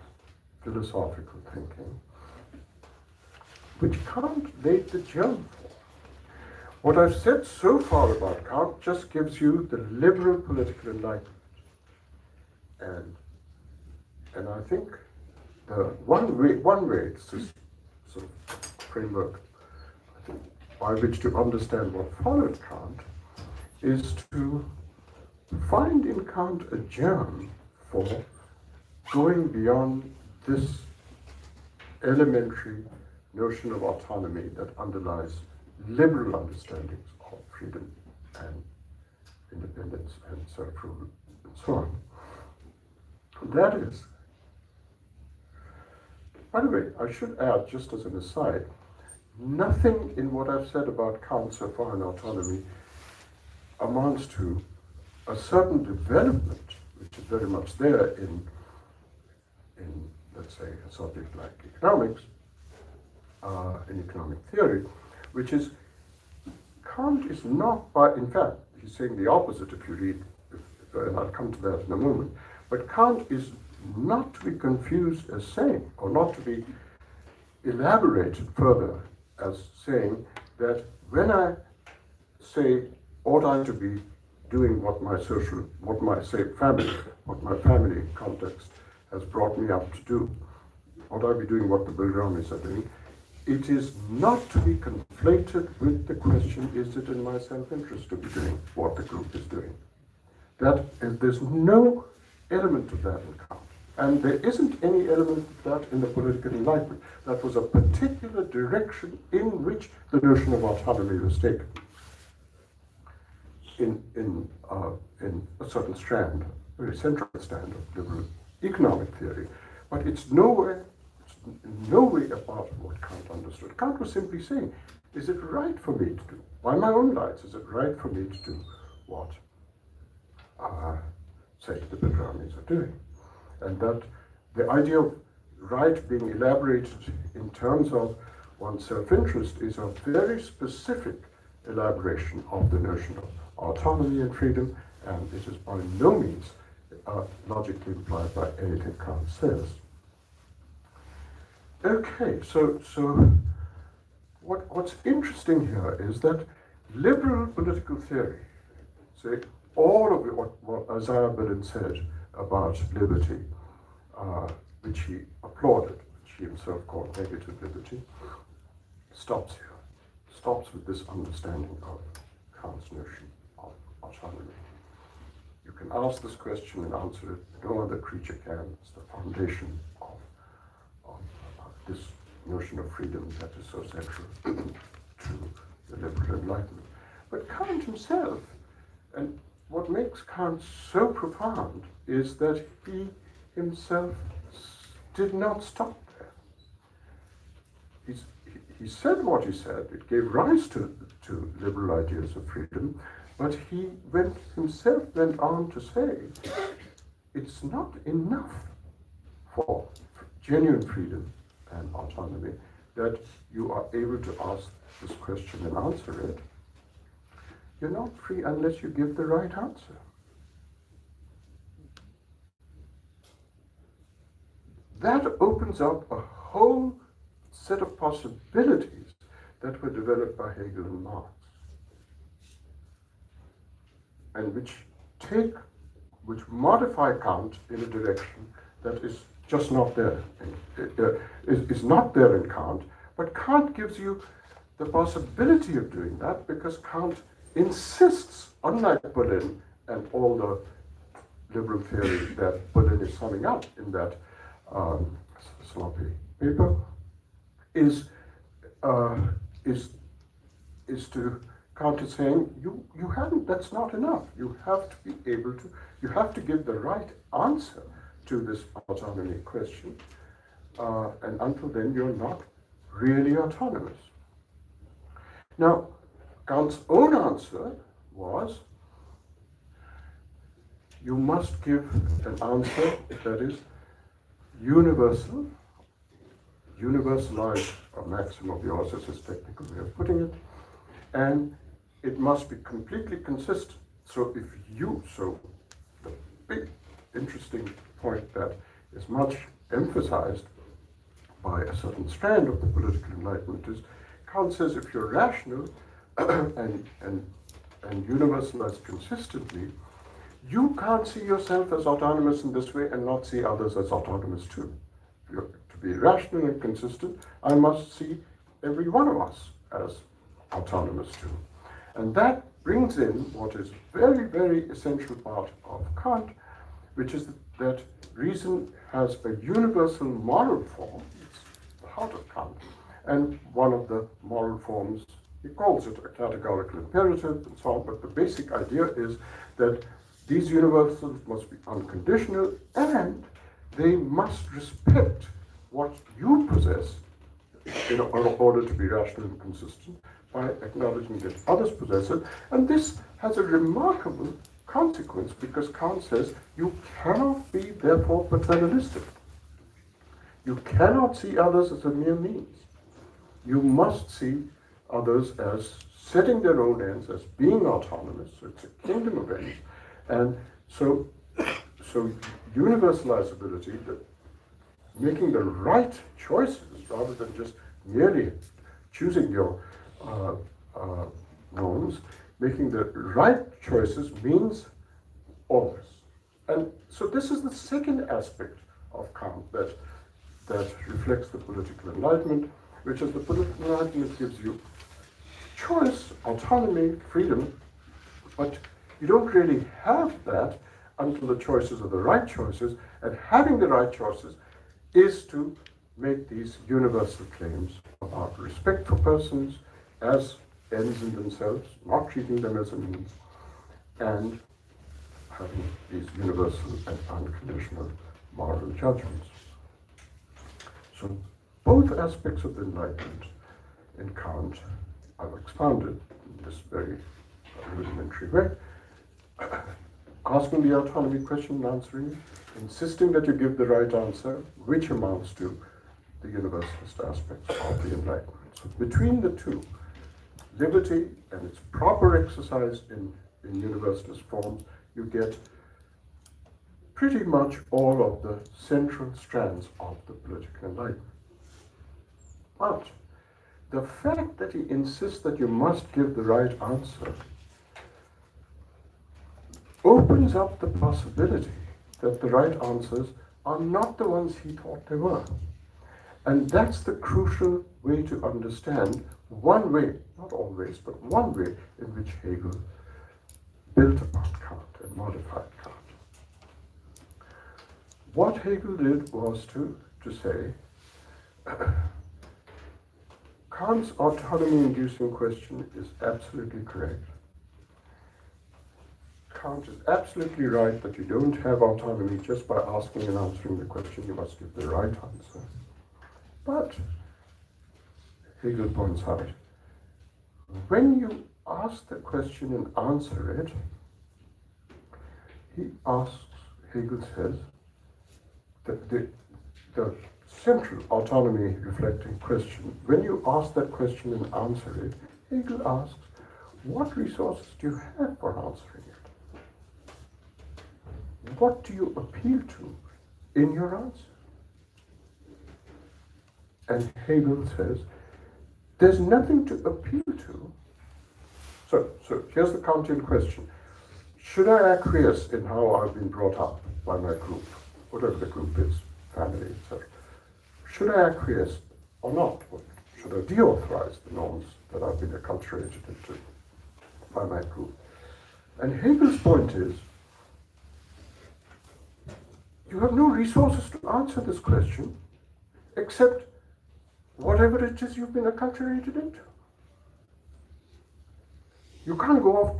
philosophical thinking, which Kant laid the germ for. What I've said so far about Kant just gives you the liberal political enlightenment. And I think the one way, it's this sort of framework by which to understand what followed Kant, is to find in Kant a germ for going beyond this elementary notion of autonomy that underlies liberal understandings of freedom and independence and self-rule and so on. That is, by the way, I should add, just as an aside, nothing in what I've said about Kant so far in autonomy amounts to a certain development, which is very much there in let's say, a subject like economics, in economic theory, which is, Kant is not in fact, he's saying the opposite if you read, and I'll come to that in a moment, but Kant is not to be confused as saying, or not to be elaborated further as saying that when I say, ought I to be doing what my family context has brought me up to do? Ought I be doing what the Bilgramis are doing? It is not to be conflated with the question, is it in my self-interest to be doing what the group is doing? There's no element of that in Kant. And there isn't any element of that in the political enlightenment. That was a particular direction in which the notion of autonomy was taken. In a certain strand, a very central strand of liberal economic theory. But it's in no way a part of what Kant understood. Kant was simply saying, is it right for me to do, by my own lights, is it right for me to do what, say, the Bilgramis are doing? And that the idea of right being elaborated in terms of one's self-interest is a very specific elaboration of the notion of autonomy and freedom, and it is by no means logically implied by anything Kant says. Okay, so what's interesting here is that liberal political theory, say all of what Isaiah Berlin said about liberty, which he applauded, which he himself called negative liberty, stops here, stops with this understanding of Kant's notion of autonomy. You can ask this question and answer it, no other creature can. It's the foundation of this notion of freedom that is so central to the liberal enlightenment. But Kant himself, and what makes Kant so profound is that he himself did not stop there. He said what he said, it gave rise to liberal ideas of freedom, but he himself went on to say, it's not enough for genuine freedom and autonomy that you are able to ask this question and answer it. You're not free unless you give the right answer. That opens up a whole set of possibilities that were developed by Hegel and Marx, and which modify Kant in a direction that is just not there, is not there in Kant, but Kant gives you the possibility of doing that because Kant insists, unlike Berlin and all the liberal theory that Berlin is summing up in that sloppy paper, is to Kant is saying you haven't. That's not enough. You have to be able to. You have to give the right answer to this autonomy question, and until then, you're not really autonomous. Now, Kant's own answer was, you must give an answer that is universal, universalized, a maxim of yours is his technical way of putting it, and it must be completely consistent. So the big interesting point that is much emphasized by a certain strand of the political enlightenment is, Kant says if you're rational and universalized consistently, you can't see yourself as autonomous in this way and not see others as autonomous too. To be rational and consistent, I must see every one of us as autonomous too. And that brings in what is very, very essential part of Kant, which is that reason has a universal moral form. It's the heart of Kant. And one of the moral forms, he calls it a categorical imperative and so on, but the basic idea is that these universals must be unconditional and they must respect what you possess in order to be rational and consistent by acknowledging that others possess it. And this has a remarkable consequence because Kant says you cannot be therefore paternalistic. You cannot see others as a mere means. You must see others as setting their own ends, as being autonomous. So it's a kingdom of ends. And so universalizability, making the right choices rather than just merely choosing your norms, making the right choices means always. And so this is the second aspect of Kant that reflects the political enlightenment, which is the political enlightenment gives you choice, autonomy, freedom, but you don't really have that until the choices are the right choices, and having the right choices is to make these universal claims about respect for persons as ends in themselves, not treating them as a means, and having these universal and unconditional moral judgments. So both aspects of the Enlightenment in Kant are expounded in this very rudimentary way. Asking the autonomy question and answering it, insisting that you give the right answer, which amounts to the universalist aspects of the Enlightenment. So between the two, liberty and its proper exercise in universalist forms, you get pretty much all of the central strands of the political enlightenment. But the fact that he insists that you must give the right answer opens up the possibility that the right answers are not the ones he thought they were. And that's the crucial way to understand one way, not always, but one way in which Hegel built upon Kant and modified Kant. What Hegel did was to say, Kant's autonomy-inducing question is absolutely correct. Kant is absolutely right that you don't have autonomy just by asking and answering the question. You must give the right answer. But, Hegel points out, when you ask the question and answer it, Hegel says, that the central autonomy reflecting question, when you ask that question and answer it, Hegel asks, what resources do you have for answering it? What do you appeal to in your answer? And Hegel says, there's nothing to appeal to. So here's the Kantian question. Should I acquiesce in how I've been brought up by my group, whatever the group is, family, etc.? Should I acquiesce or not? Should I deauthorize the norms that I've been acculturated into by my group? And Hegel's point is, you have no resources to answer this question except whatever it is you've been acculturated into. You can't go off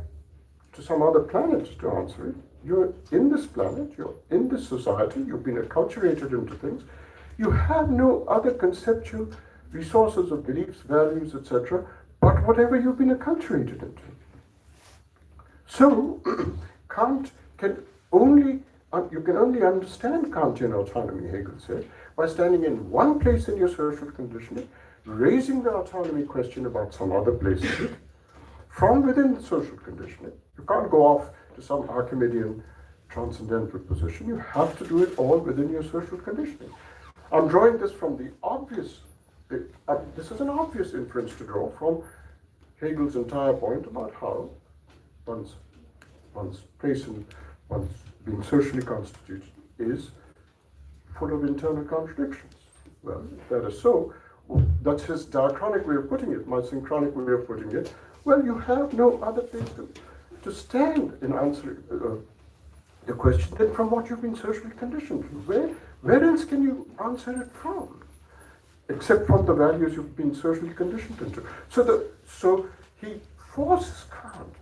to some other planet to answer it. You're in this planet, you're in this society, you've been acculturated into things. You have no other conceptual resources of beliefs, values, etc., but whatever you've been acculturated into. So, Kant you can only understand Kantian autonomy, Hegel said, by standing in one place in your social conditioning, raising the autonomy question about some other places from within the social conditioning. You can't go off to some Archimedean transcendental position. You have to do it all within your social conditioning. I'm drawing this from the obvious, this is an obvious inference to draw from Hegel's entire point about how one's place in one's being socially constituted is full of internal contradictions. Well, if that is so, that's his diachronic way of putting it, my synchronic way of putting it. Well, you have no other place to stand in answering the question than from what you've been socially conditioned to. Where else can you answer it from? Except from the values you've been socially conditioned into. So he forces Kant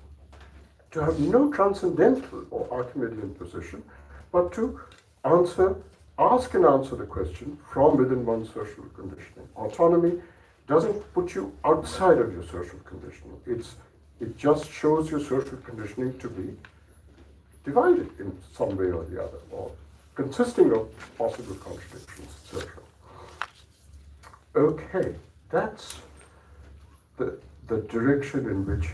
to have no transcendental or Archimedean position, but to ask and answer the question from within one's social conditioning. Autonomy doesn't put you outside of your social conditioning. It just shows your social conditioning to be divided in some way or the other, or consisting of possible contradictions, etc. Okay, that's the direction in which.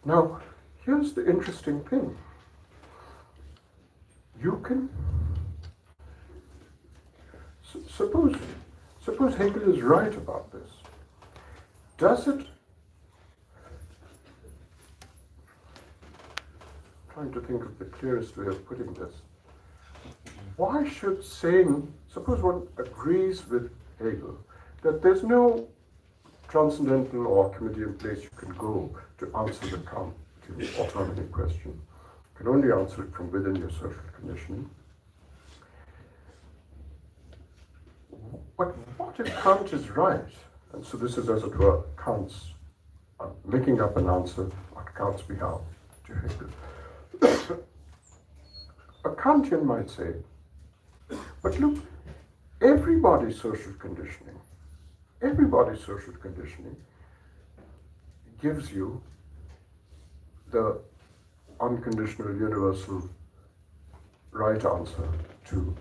Now, here's the interesting thing. You can suppose Hegel is right about this. Does it, trying to think of the clearest way of putting this. Why should saying, suppose one agrees with Hegel that there's no transcendental or Archimedean place you can go to answer the Kant autonomy question. You can only answer it from within your social conditioning. But what if Kant is right? And so this is, as it were, Kant's making up an answer on Kant's behalf to Hegel. A Kantian might say, but look, everybody's social conditioning gives you the unconditional universal right answer to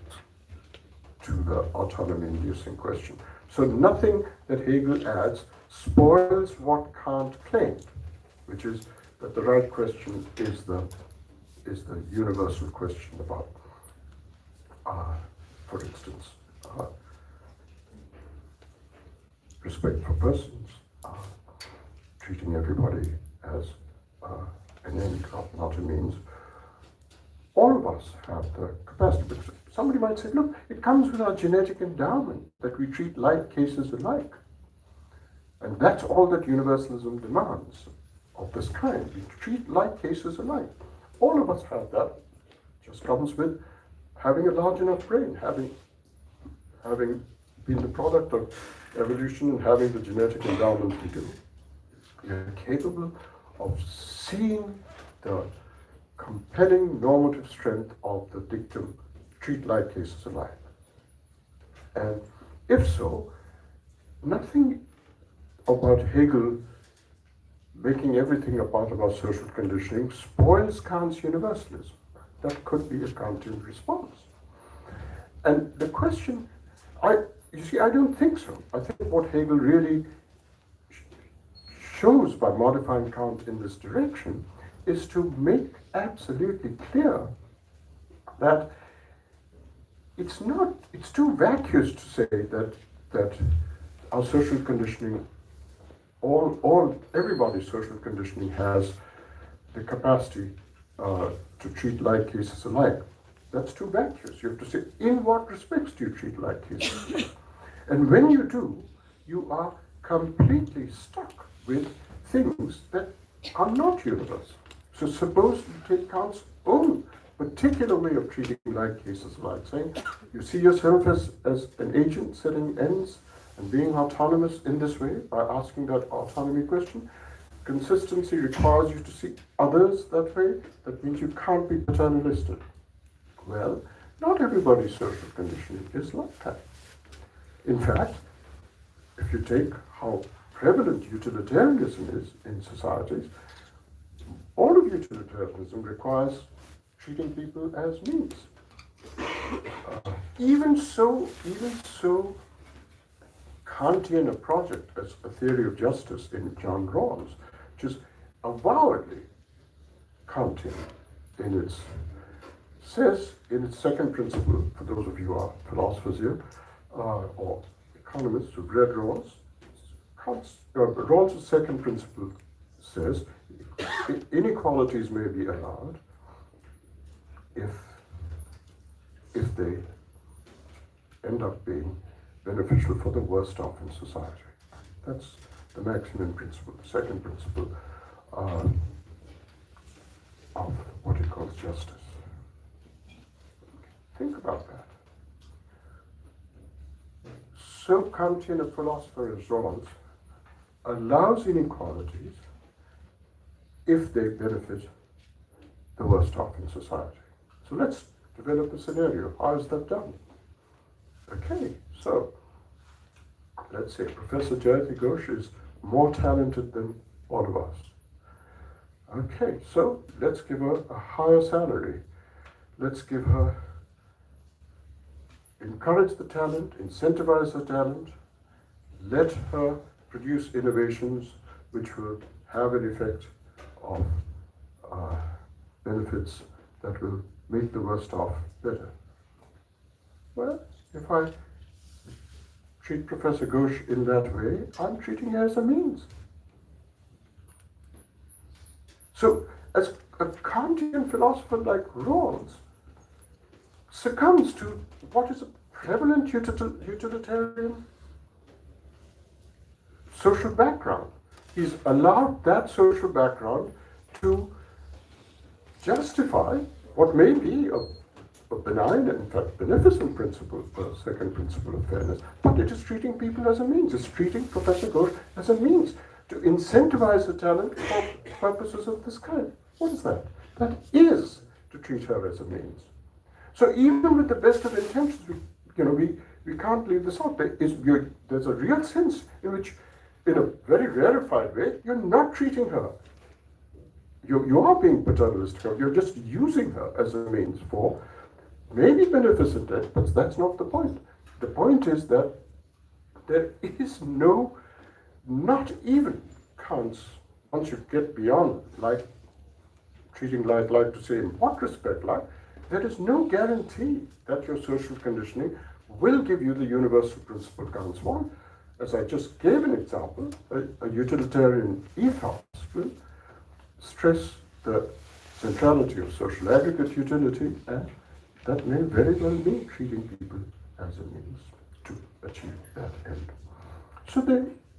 the autonomy-inducing question. So nothing that Hegel adds spoils what Kant claimed, which is that the right question is the universal question about, for instance, respect for persons, treating everybody as an end, not a means. All of us have the capacity. But somebody might say, look, it comes with our genetic endowment that we treat like cases alike. And that's all that universalism demands of this kind. We treat like cases alike. All of us have that. It just comes with having a large enough brain, having been the product of evolution and having the genetic endowment we do. We are capable of seeing the compelling normative strength of the dictum, treat like cases alike. And if so, nothing about Hegel making everything a part of our social conditioning spoils Kant's universalism. That could be a Kantian response. And the question, you see, I don't think so. I think what Hegel really shows by modifying Kant in this direction is to make absolutely clear that it's too vacuous to say that our social conditioning, everybody's social conditioning has the capacity to treat like cases alike. That's too vacuous. You have to say, in what respects do you treat like cases alike? And when you do, you are completely stuck with things that are not universal. So suppose you take Kant's own particular way of treating like cases alike, saying you see yourself as an agent setting ends and being autonomous in this way by asking that autonomy question. Consistency requires you to see others that way. That means you can't be paternalistic. Well, not everybody's social conditioning is like that. In fact, if you take how prevalent utilitarianism is in societies, all of utilitarianism requires treating people as means. Even so, Kantian a project as a theory of justice in John Rawls, which is avowedly Kantian says in its second principle, for those of you who are philosophers here, or economists who've read Rawls, Rawls' second principle says inequalities may be allowed if they end up being beneficial for the worst off in society. That's the maximum principle, the second principle of what he calls justice. Think about that. So Kantian a philosopher as Rawls allows inequalities if they benefit the worst off in society. So let's develop a scenario. How is that done? Okay, so let's say Professor Jayati Ghosh is more talented than all of us. Okay, so let's give her a higher salary. Let's give her, encourage the talent, incentivize her talent, let her produce innovations which will have an effect of benefits that will make the worst off better. Well, if I treat Professor Ghosh in that way, I'm treating her as a means. So as a Kantian philosopher like Rawls succumbs to what is a prevalent utilitarian social background. He's allowed that social background to justify what may be a benign and in fact beneficent principle, second principle of fairness, but it is treating people as a means. It's treating Professor Ghosh as a means to incentivize her talent for purposes of this kind. What is that? That is to treat her as a means. So even with the best of intentions, we can't leave this out. There's a real sense in which, in a very rarefied way, you're not treating her. You are being paternalistic. You're just using her as a means for maybe beneficent end, but that's not the point. The point is that there is no, not even Kant's, once you get beyond like, treating like to say in what respect like, there is no guarantee that your social conditioning will give you the universal principle Kant's one. As I just gave an example, a utilitarian ethos will stress the centrality of social aggregate utility, and that may very well be treating people as a means to achieve that end.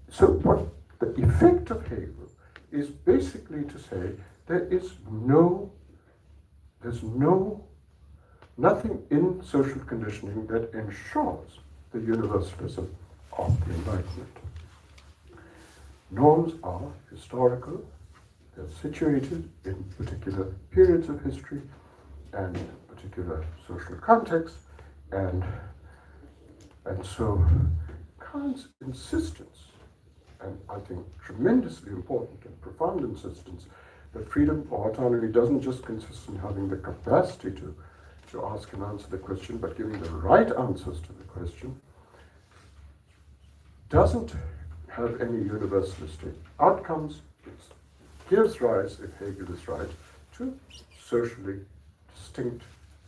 So what the effect of Hegel is basically to say there's nothing in social conditioning that ensures the universalism of the Enlightenment. Norms are historical, they're situated in particular periods of history and particular social contexts, and so Kant's insistence, and I think tremendously important and profound insistence, that freedom or autonomy doesn't just consist in having the capacity to ask and answer the question, but giving the right answers to the question, doesn't have any universalistic outcomes. It gives rise, if Hegel is right, to socially distinct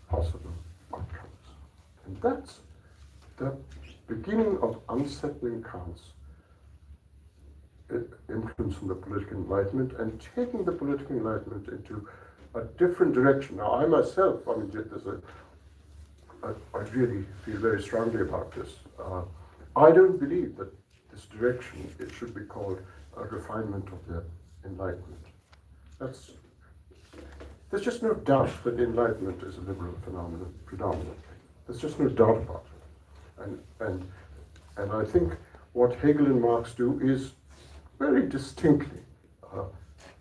possible outcomes. And that's the beginning of unsettling Kant's influence on the political enlightenment and taking the political enlightenment into a different direction. Now, I myself, I really feel very strongly about this. I don't believe that this direction, it should be called a refinement of the Enlightenment. There's just no doubt that the Enlightenment is a liberal phenomenon predominantly. There's just no doubt about it. And I think what Hegel and Marx do is very distinctly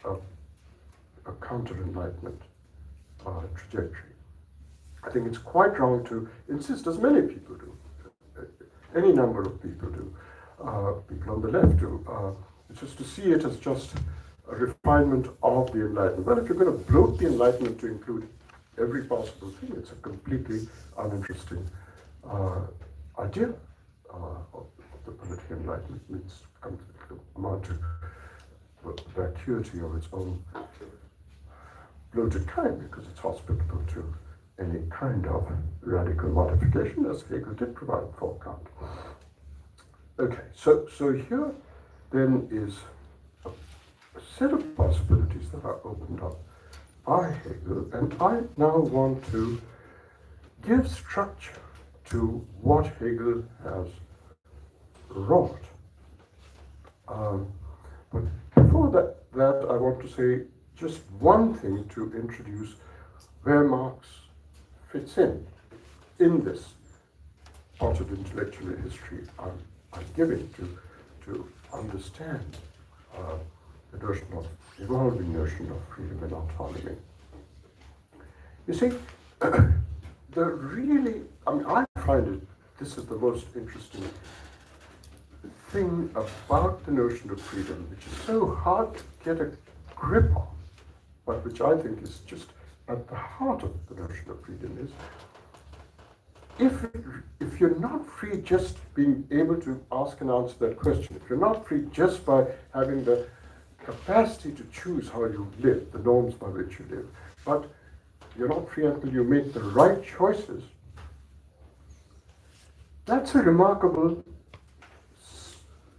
a counter-Enlightenment trajectory. I think it's quite wrong to insist, as many people do, any number of people do, people on the left do, it's just to see it as just a refinement of the Enlightenment. Well, if you're going to bloat the Enlightenment to include every possible thing, it's a completely uninteresting idea of the political Enlightenment. Means amount to vacuity of its own bloated kind, because it's hospitable to any kind of radical modification, as Hegel did provide for Kant. Okay, so here then is a set of possibilities that are opened up by Hegel, and I now want to give structure to what Hegel has wrought. But before that, I want to say just one thing to introduce where Marx fits in this part of intellectual history I'm giving to understand the notion of evolving notion of freedom and autonomy. You see, I find this is the most interesting thing about the notion of freedom, which is so hard to get a grip on, but which I think is just at the heart of the notion of freedom, is if you're not free just being able to ask and answer that question, if you're not free just by having the capacity to choose how you live, the norms by which you live, but you're not free until you make the right choices, that's a remarkable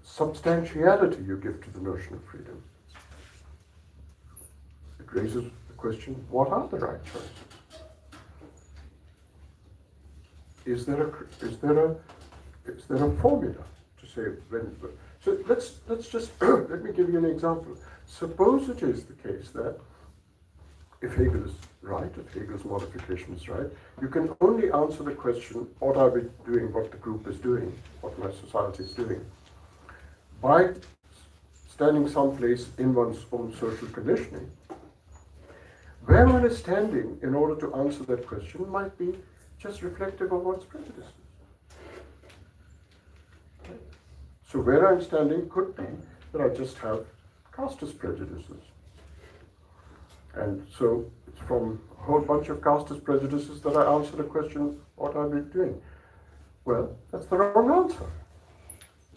substantiality you give to the notion of freedom. It raises the question, what are the right choices? Is there a formula to say when? So let's just let me give you an example. Suppose it is the case that if Hegel is right, if Hegel's modification is right, you can only answer the question, what are we doing, what the group is doing, what my society is doing, by standing someplace in one's own social conditioning. Where one is standing in order to answer that question might be just reflective of one's prejudices. So where I'm standing could be that I just have casteist prejudices. And so it's from a whole bunch of casteist prejudices that I answer the question, what are we doing? Well, that's the wrong answer.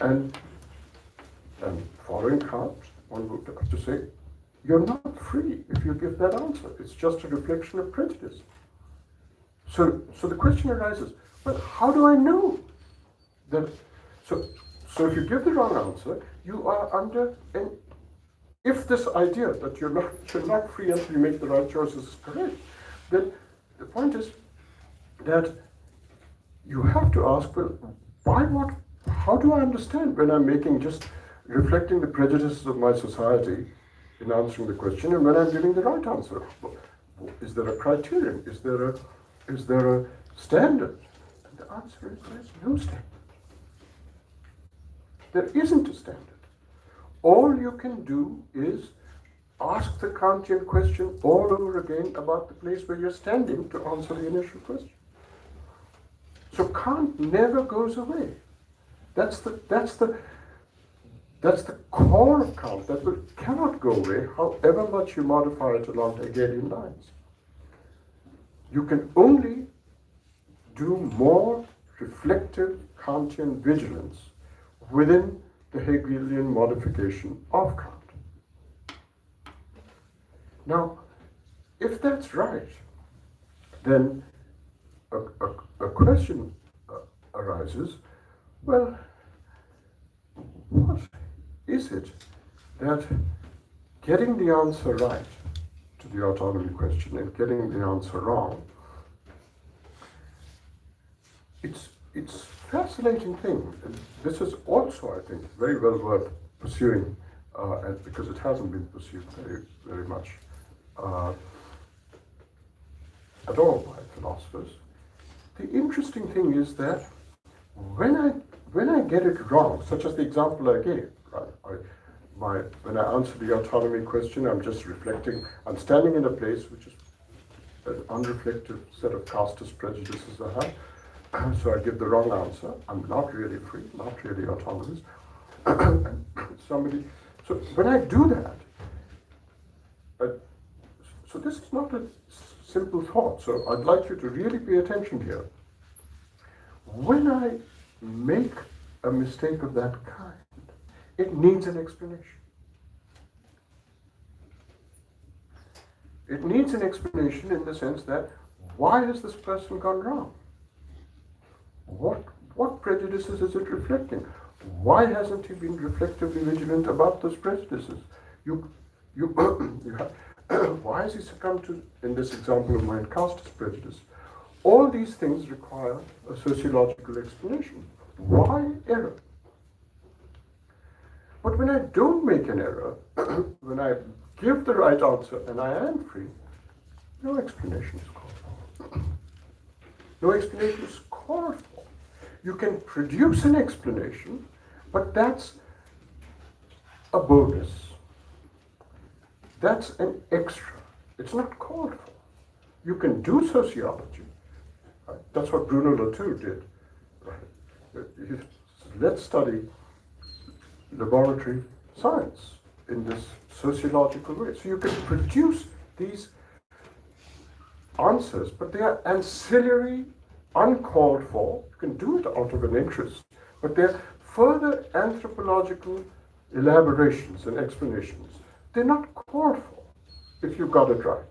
And following Kant, one would have to say, you're not free if you give that answer. It's just a reflection of prejudice. So the question arises, well, how do I know that? So if you give the wrong answer, you are under an. If this idea that you're not free until you make the right choices is correct, then the point is that you have to ask, well, why what? How do I understand when I'm making just reflecting the prejudices of my society in answering the question, and when I'm giving the right answer? Is there a criterion? Is there a standard? And the answer is there's no standard. There isn't a standard. All you can do is ask the Kantian question all over again about the place where you're standing to answer the initial question. So Kant never goes away. That's the core of Kant that cannot go away, however much you modify it along Hegelian lines. You can only do more reflective Kantian vigilance within the Hegelian modification of Kant. Now, if that's right, then a question arises, well, what is it that getting the answer right to the autonomy question and getting the answer wrong, it's a fascinating thing. And this is also, I think, very well worth pursuing, and because it hasn't been pursued very much at all by philosophers. The interesting thing is that when I get it wrong, such as the example I gave, right? When I answer the autonomy question, I'm just reflecting. I'm standing in a place which is an unreflective set of casteist prejudices I have. So I give the wrong answer. I'm not really free, not really autonomous. So when I do that, so this is not a simple thought. So I'd like you to really pay attention here. When I make a mistake of that kind, it needs an explanation. It needs an explanation in the sense that, why has this person gone wrong? What prejudices is it reflecting? Why hasn't he been reflectively vigilant about those prejudices? Why has he succumbed to, in this example of mine, casteist prejudice? All these things require a sociological explanation. Why error? But when I don't make an error, when I give the right answer and I am free, no explanation is called for. No explanation is called for. You can produce an explanation, but that's a bonus. That's an extra. It's not called for. You can do sociology. Right? That's what Bruno Latour did. Right? Let's study laboratory science in this sociological way. So you can produce these answers, but they are ancillary, uncalled for. You can do it out of an interest, but they're further anthropological elaborations and explanations. They're not called for if you got it right.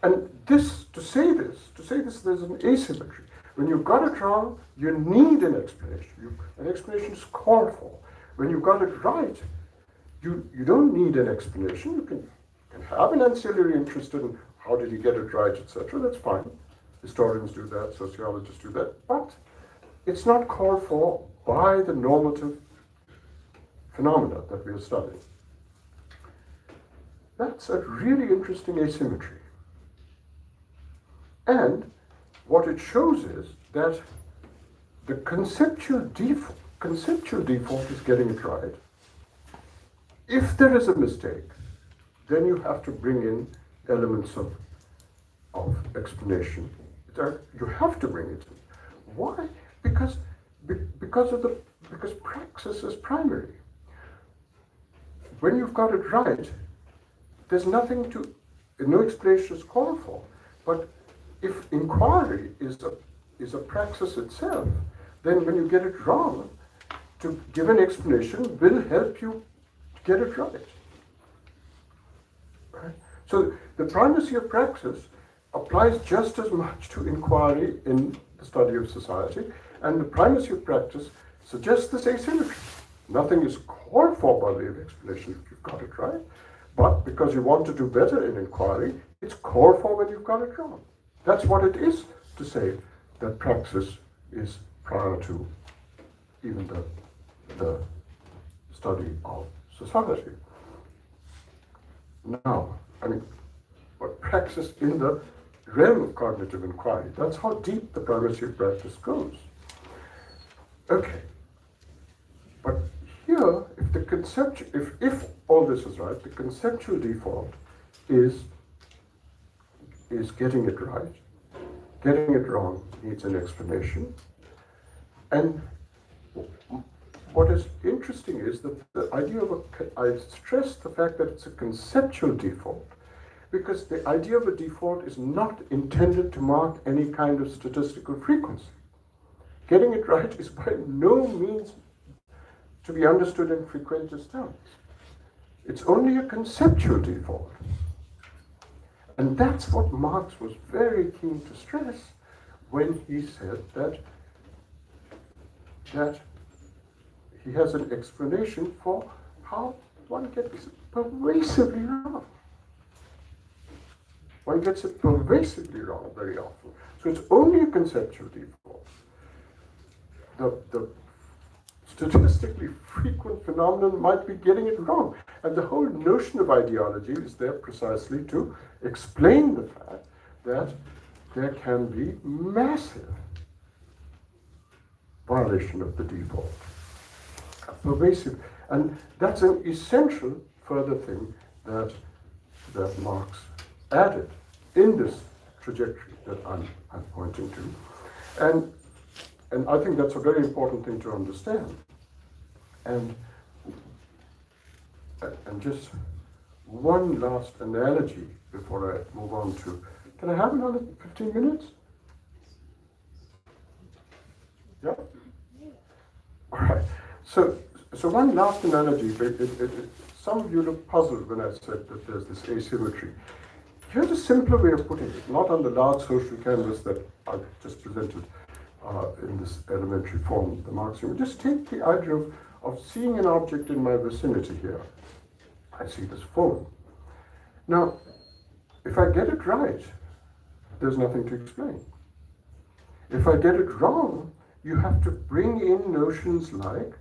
And to say this, there's an asymmetry. When you got it wrong, you need an explanation. An explanation is called for. When you got it right, you don't need an explanation. You can can have an ancillary interest in how did he get it right, etc. That's fine. Historians do that, sociologists do that, but it's not called for by the normative phenomena that we are studying. That's a really interesting asymmetry. And what it shows is that the conceptual default is getting it right. If there is a mistake, then you have to bring in elements of explanation. You have to bring it in. Why? Because praxis is primary. When you've got it right, there's no explanation is called for. But if inquiry is a praxis itself, then when you get it wrong, to give an explanation will help you get it right. Right? So the primacy of praxis applies just as much to inquiry in the study of society, and the primacy of practice suggests this asymmetry. Nothing is called for by way of explanation if you've got it right, but because you want to do better in inquiry, it's called for when you've got it wrong. That's what it is to say that praxis is prior to even the study of society. Now, but praxis in the realm of cognitive inquiry, that's how deep the primacy of practice goes. Okay, but here, if all this is right, the conceptual default is getting it right. Getting it wrong needs an explanation. And what is interesting is that the idea of I stress the fact that it's a conceptual default, because the idea of a default is not intended to mark any kind of statistical frequency. Getting it right is by no means to be understood in frequentist terms. It's only a conceptual default. And that's what Marx was very keen to stress when he said that he has an explanation for how one gets it pervasively wrong. One gets it pervasively wrong very often. So it's only a conceptual default. The statistically frequent phenomenon might be getting it wrong. And the whole notion of ideology is there precisely to explain the fact that there can be massive violation of the default. Pervasive. And that's an essential further thing that Marx added in this trajectory that I'm pointing to. And I think that's a very important thing to understand. And just one last analogy before I move on to, can I have another 15 minutes? Yeah? All right. So one last analogy. Some of you look puzzled when I said that there's this asymmetry. Here's a simpler way of putting it, not on the large social canvas that I've just presented in this elementary form, the Marxian. Just take the idea of seeing an object in my vicinity here. I see this phone. Now, if I get it right, there's nothing to explain. If I get it wrong, you have to bring in notions like,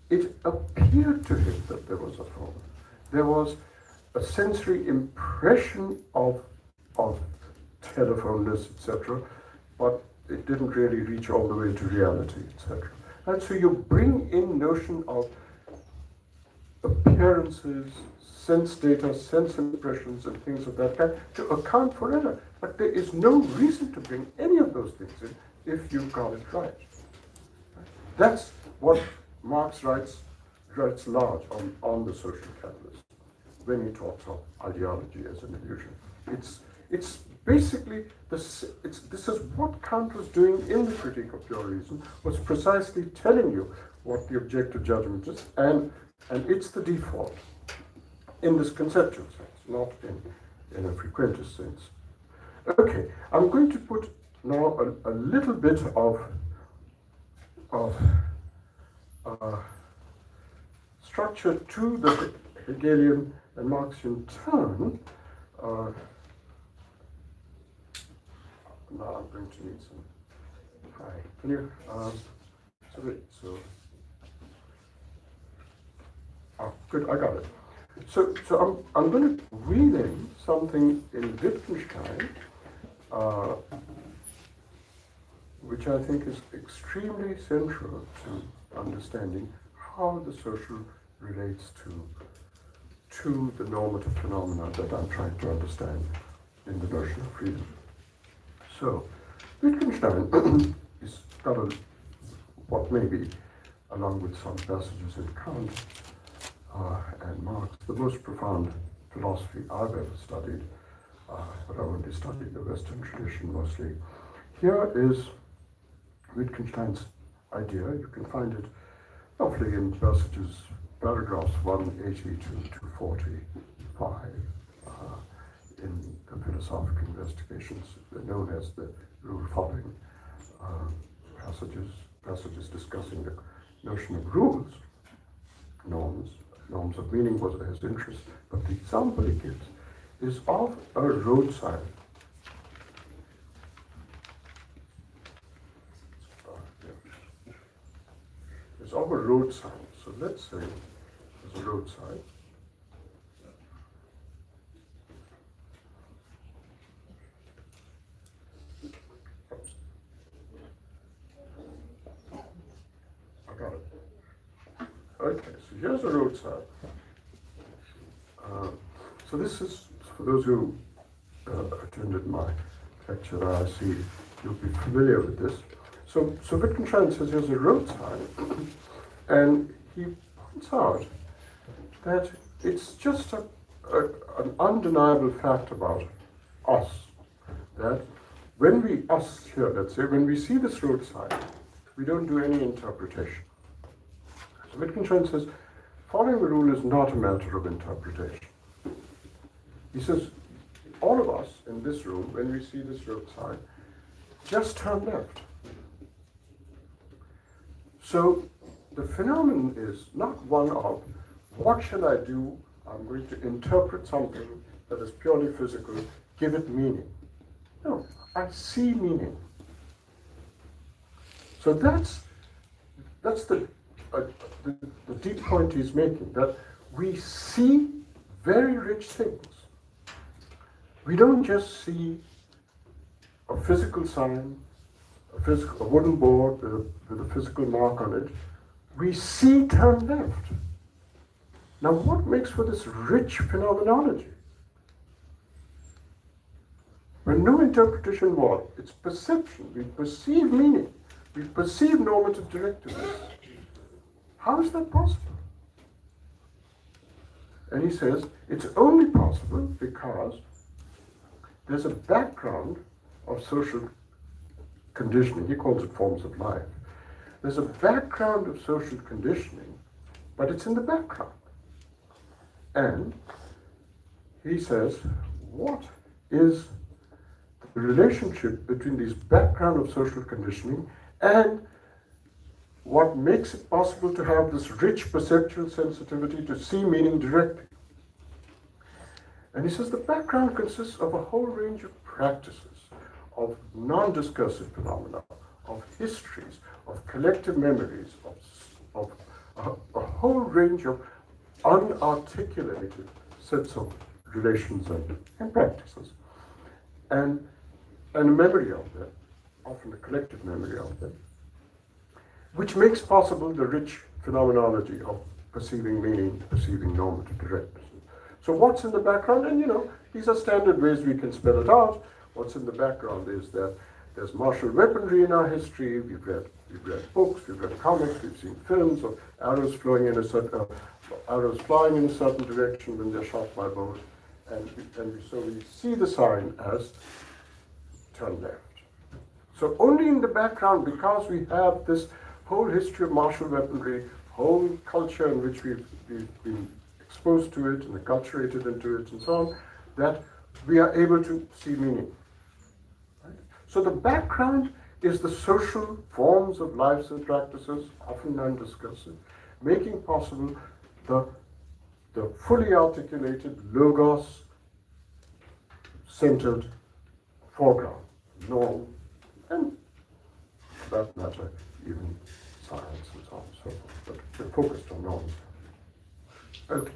it appeared to him that there was a phone. There was a sensory impression of telephoneness, etc., but it didn't really reach all the way to reality, etc. And so you bring in notion of appearances, sense data, sense impressions, and things of that kind to account for error. But there is no reason to bring any of those things in if you've got it right. That's what Marx writes large on the social canvas when he talks of ideology as an illusion. It's basically this is what Kant was doing in the Critique of Pure Reason, was precisely telling you what the objective judgment is, and it's the default in this conceptual sense, not in a frequentist sense. Okay, I'm going to put now a little bit of structure to the Hegelian And Marx in turn, now I'm going to need some, hi, can you, good, I got it. So I'm going to read in something in Wittgenstein, which I think is extremely central to understanding how the social relates to the normative phenomena that I'm trying to understand in the notion of freedom. So, Wittgenstein is got what may be, along with some passages in Kant and Marx, the most profound philosophy I've ever studied, but I only studied the Western tradition mostly. Here is Wittgenstein's idea. You can find it roughly in paragraphs 180 to 245 in the philosophical investigations. They're known as the rule-following passages discussing the notion of rules, norms of meaning was his interest, but the example he gives is of a road sign. It's of a road sign. So let's say there's a road sign. I got it. Okay, so here's a road sign. So this is, for those who attended my lecture, I see you'll be familiar with this. So Wittgenstein says here's a road sign, and he points out that it's just an undeniable fact about us, that when we see this road sign, we don't do any interpretation. So Wittgenstein says, following the rule is not a matter of interpretation. He says, all of us in this room, when we see this road sign, just turn left. So the phenomenon is not one of, what shall I do? I'm going to interpret something that is purely physical, give it meaning. No, I see meaning. So that's the deep point he's making, that we see very rich things. We don't just see a physical sign, a wooden board with a physical mark on it. We see turn left. Now what makes for this rich phenomenology? When no interpretation involved, it's perception. We perceive meaning. We perceive normative directiveness. How is that possible? And he says it's only possible because there's a background of social conditioning. He calls it forms of life. There's a background of social conditioning, but it's in the background. And he says, what is the relationship between this background of social conditioning and what makes it possible to have this rich perceptual sensitivity to see meaning directly? And he says the background consists of a whole range of practices, of non-discursive phenomena, of histories, of collective memories, of a whole range of unarticulated sets of relations and practices, and a memory of them, often a collective memory of them, which makes possible the rich phenomenology of perceiving meaning, perceiving normative directness. So what's in the background? And these are standard ways we can spell it out. What's in the background is that there's martial weaponry in our history. We've read books, we've read comics, we've seen films of arrows flying in a certain direction when they're shot by bows, so we see the sign as turn left. So only in the background, because we have this whole history of martial weaponry, whole culture in which we've been exposed to it and acculturated into it and so on, that we are able to see meaning. Right? So the background is the social forms of lives and practices, often non-discursive, making possible the the fully articulated logos-centered foreground, norm, and for that matter, even science and so on and so forth, but we're focused on norms. Okay,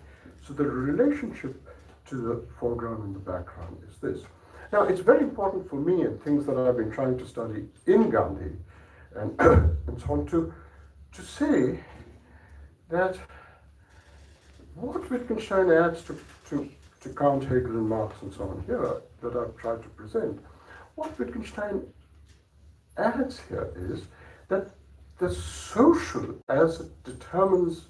so the relationship to the foreground and the background is this. Now, it's very important for me and things that I've been trying to study in Gandhi and, and so on to say that what Wittgenstein adds to Kant, Hegel, and Marx and so on here that I've tried to present, what Wittgenstein adds here is that the social as it determines.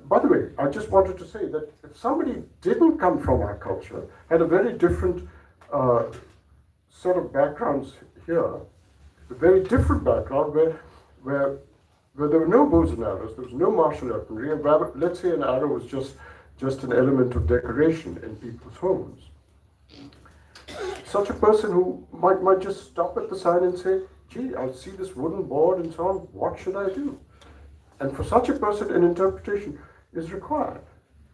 By the way, I just wanted to say that if somebody didn't come from our culture, had a very different set of backgrounds here, a very different background where there were no bows and arrows, there was no martial weaponry, and let's say an arrow was just an element of decoration in people's homes. Such a person who might just stop at the sign and say, gee, I see this wooden board and so on, what should I do? And for such a person, an interpretation is required.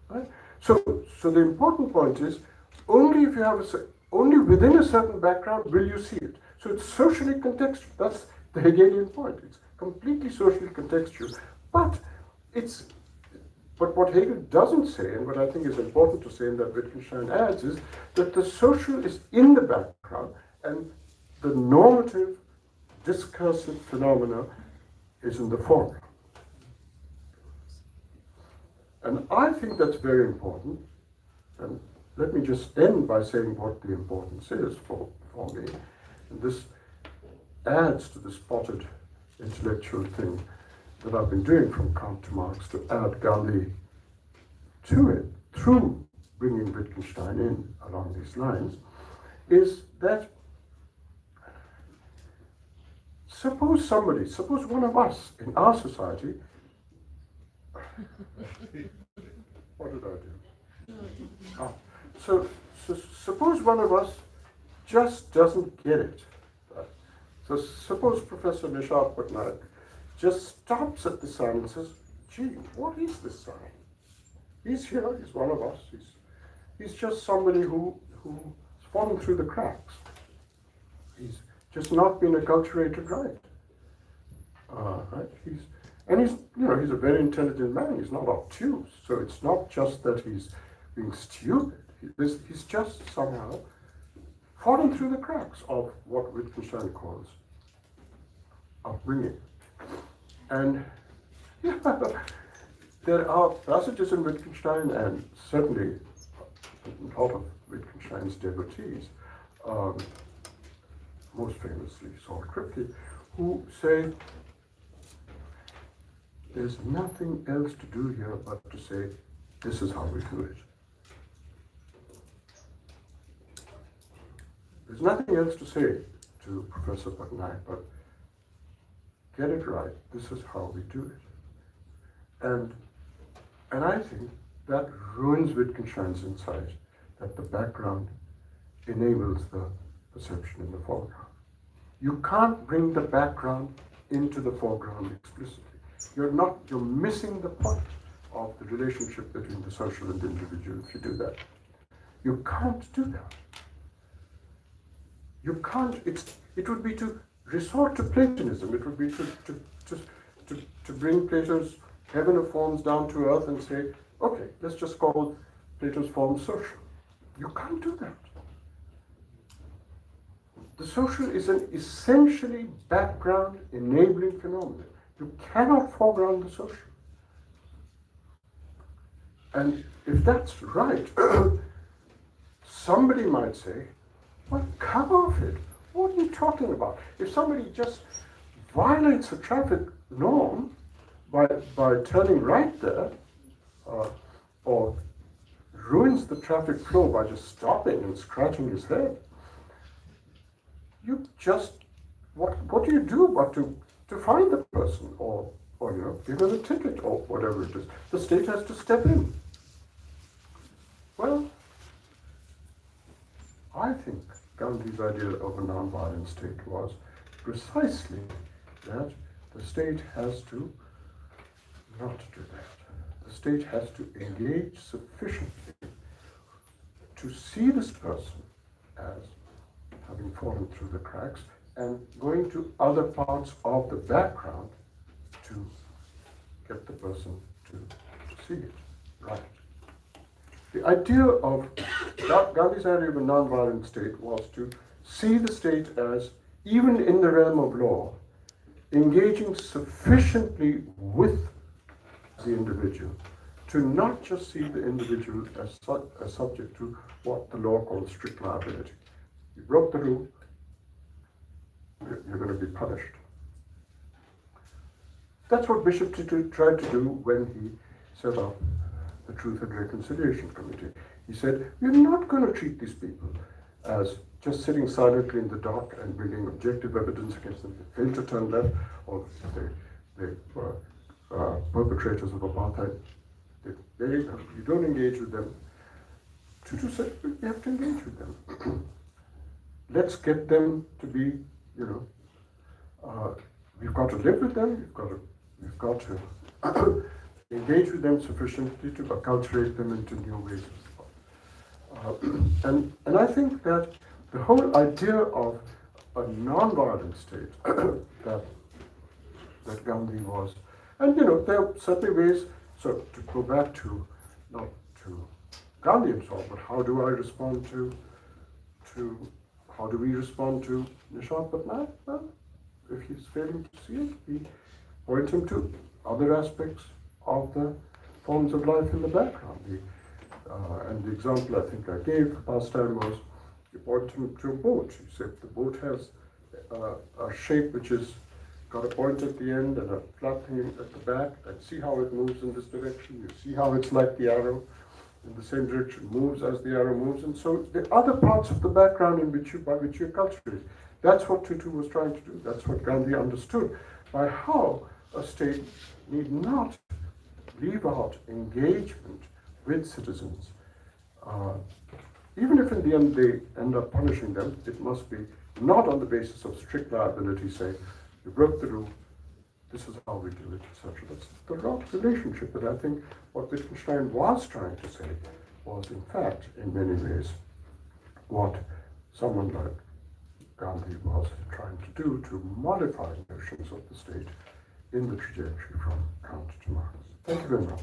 Right? So the important point is, only if you have only within a certain background will you see it. So it's socially contextual. That's the Hegelian point. It's completely socially contextual. But what Hegel doesn't say, and what I think is important to say, and that Wittgenstein adds, is that the social is in the background, and the normative, discursive phenomena is in the foreground. And I think that's very important. And let me just end by saying what the importance is for me. And this adds to the spotted intellectual thing that I've been doing from Kant to Marx to add Gandhi to it through bringing Wittgenstein in along these lines, is that suppose one of us in our society, what did I do? So suppose one of us just doesn't get it. So suppose Professor Nishad Patnaik just stops at the sign and says, gee, what is this sign? He's here, he's one of us. He's just somebody who's fallen through the cracks. He's just not been acculturated right. Right? He's a very intelligent man. He's not obtuse. So it's not just that he's being stupid. He's just somehow fallen through the cracks of what Wittgenstein calls upbringing. And there are passages in Wittgenstein, and certainly a lot of Wittgenstein's devotees, most famously Saul Kripke, who say, there's nothing else to do here but to say, this is how we do it. There's nothing else to say to Professor Patnaik, but get it right, this is how we do it. And I think that ruins Wittgenstein's insight that the background enables the perception in the foreground. You can't bring the background into the foreground explicitly. You're missing the point of the relationship between the social and the individual if you do that. You can't do that. You can't, it would be to resort to Platonism. It would be to bring Plato's heaven of forms down to earth and say, okay, let's just call Plato's form social. You can't do that. The social is an essentially background enabling phenomenon. You cannot foreground the social. And if that's right, somebody might say, well, come off it. What are you talking about? If somebody just violates a traffic norm by turning right there, or ruins the traffic flow by just stopping and scratching his head, you just, what do you do but to find the person or give him a ticket or whatever it is? The state has to step in. Well, I think Gandhi's idea of a non-violent state was precisely that the state has to not do that. The state has to engage sufficiently to see this person as having fallen through the cracks and going to other parts of the background to get the person to see it right. The idea of Gandhi's idea of a non-violent state was to see the state as, even in the realm of law, engaging sufficiently with the individual to not just see the individual as subject to what the law calls strict liability. You broke the rule, you're going to be punished. That's what Bishop Tutu tried to do when he set up the Truth and Reconciliation Committee. He said, we're not going to treat these people as just sitting silently in the dark and bringing objective evidence against them. They failed to turn left, or they were perpetrators of apartheid. You don't engage with them. Tutu said, you have to engage with them. Let's get them to be, we've got to live with them, we've got to engage with them sufficiently to acculturate them into new ways of thought. And I think that the whole idea of a non-violent state that Gandhi was, and there are certainly ways, so to go back to, not to Gandhi himself, but how do I respond how do we respond to Nishant Patnaik? Well, if he's failing to see it, we point him to other aspects of the forms of life in the background. And the example I think I gave last time was, you point him to a boat. You said the boat has a shape which is got a point at the end and a flat thing at the back, and see how it moves in this direction. You see how it's like the arrow in the same direction, moves as the arrow moves. And so the other parts of the background by which you cultivate. That's what Tutu was trying to do. That's what Gandhi understood by how a state need not leave out engagement with citizens. Even if in the end they end up punishing them, it must be not on the basis of strict liability, say, you broke the rule, this is how we do it, etc. That's the wrong relationship. But I think what Wittgenstein was trying to say was, in fact, in many ways, what someone like Gandhi was trying to do to modify notions of the state in the trajectory from Kant to Marx. Thank you very much.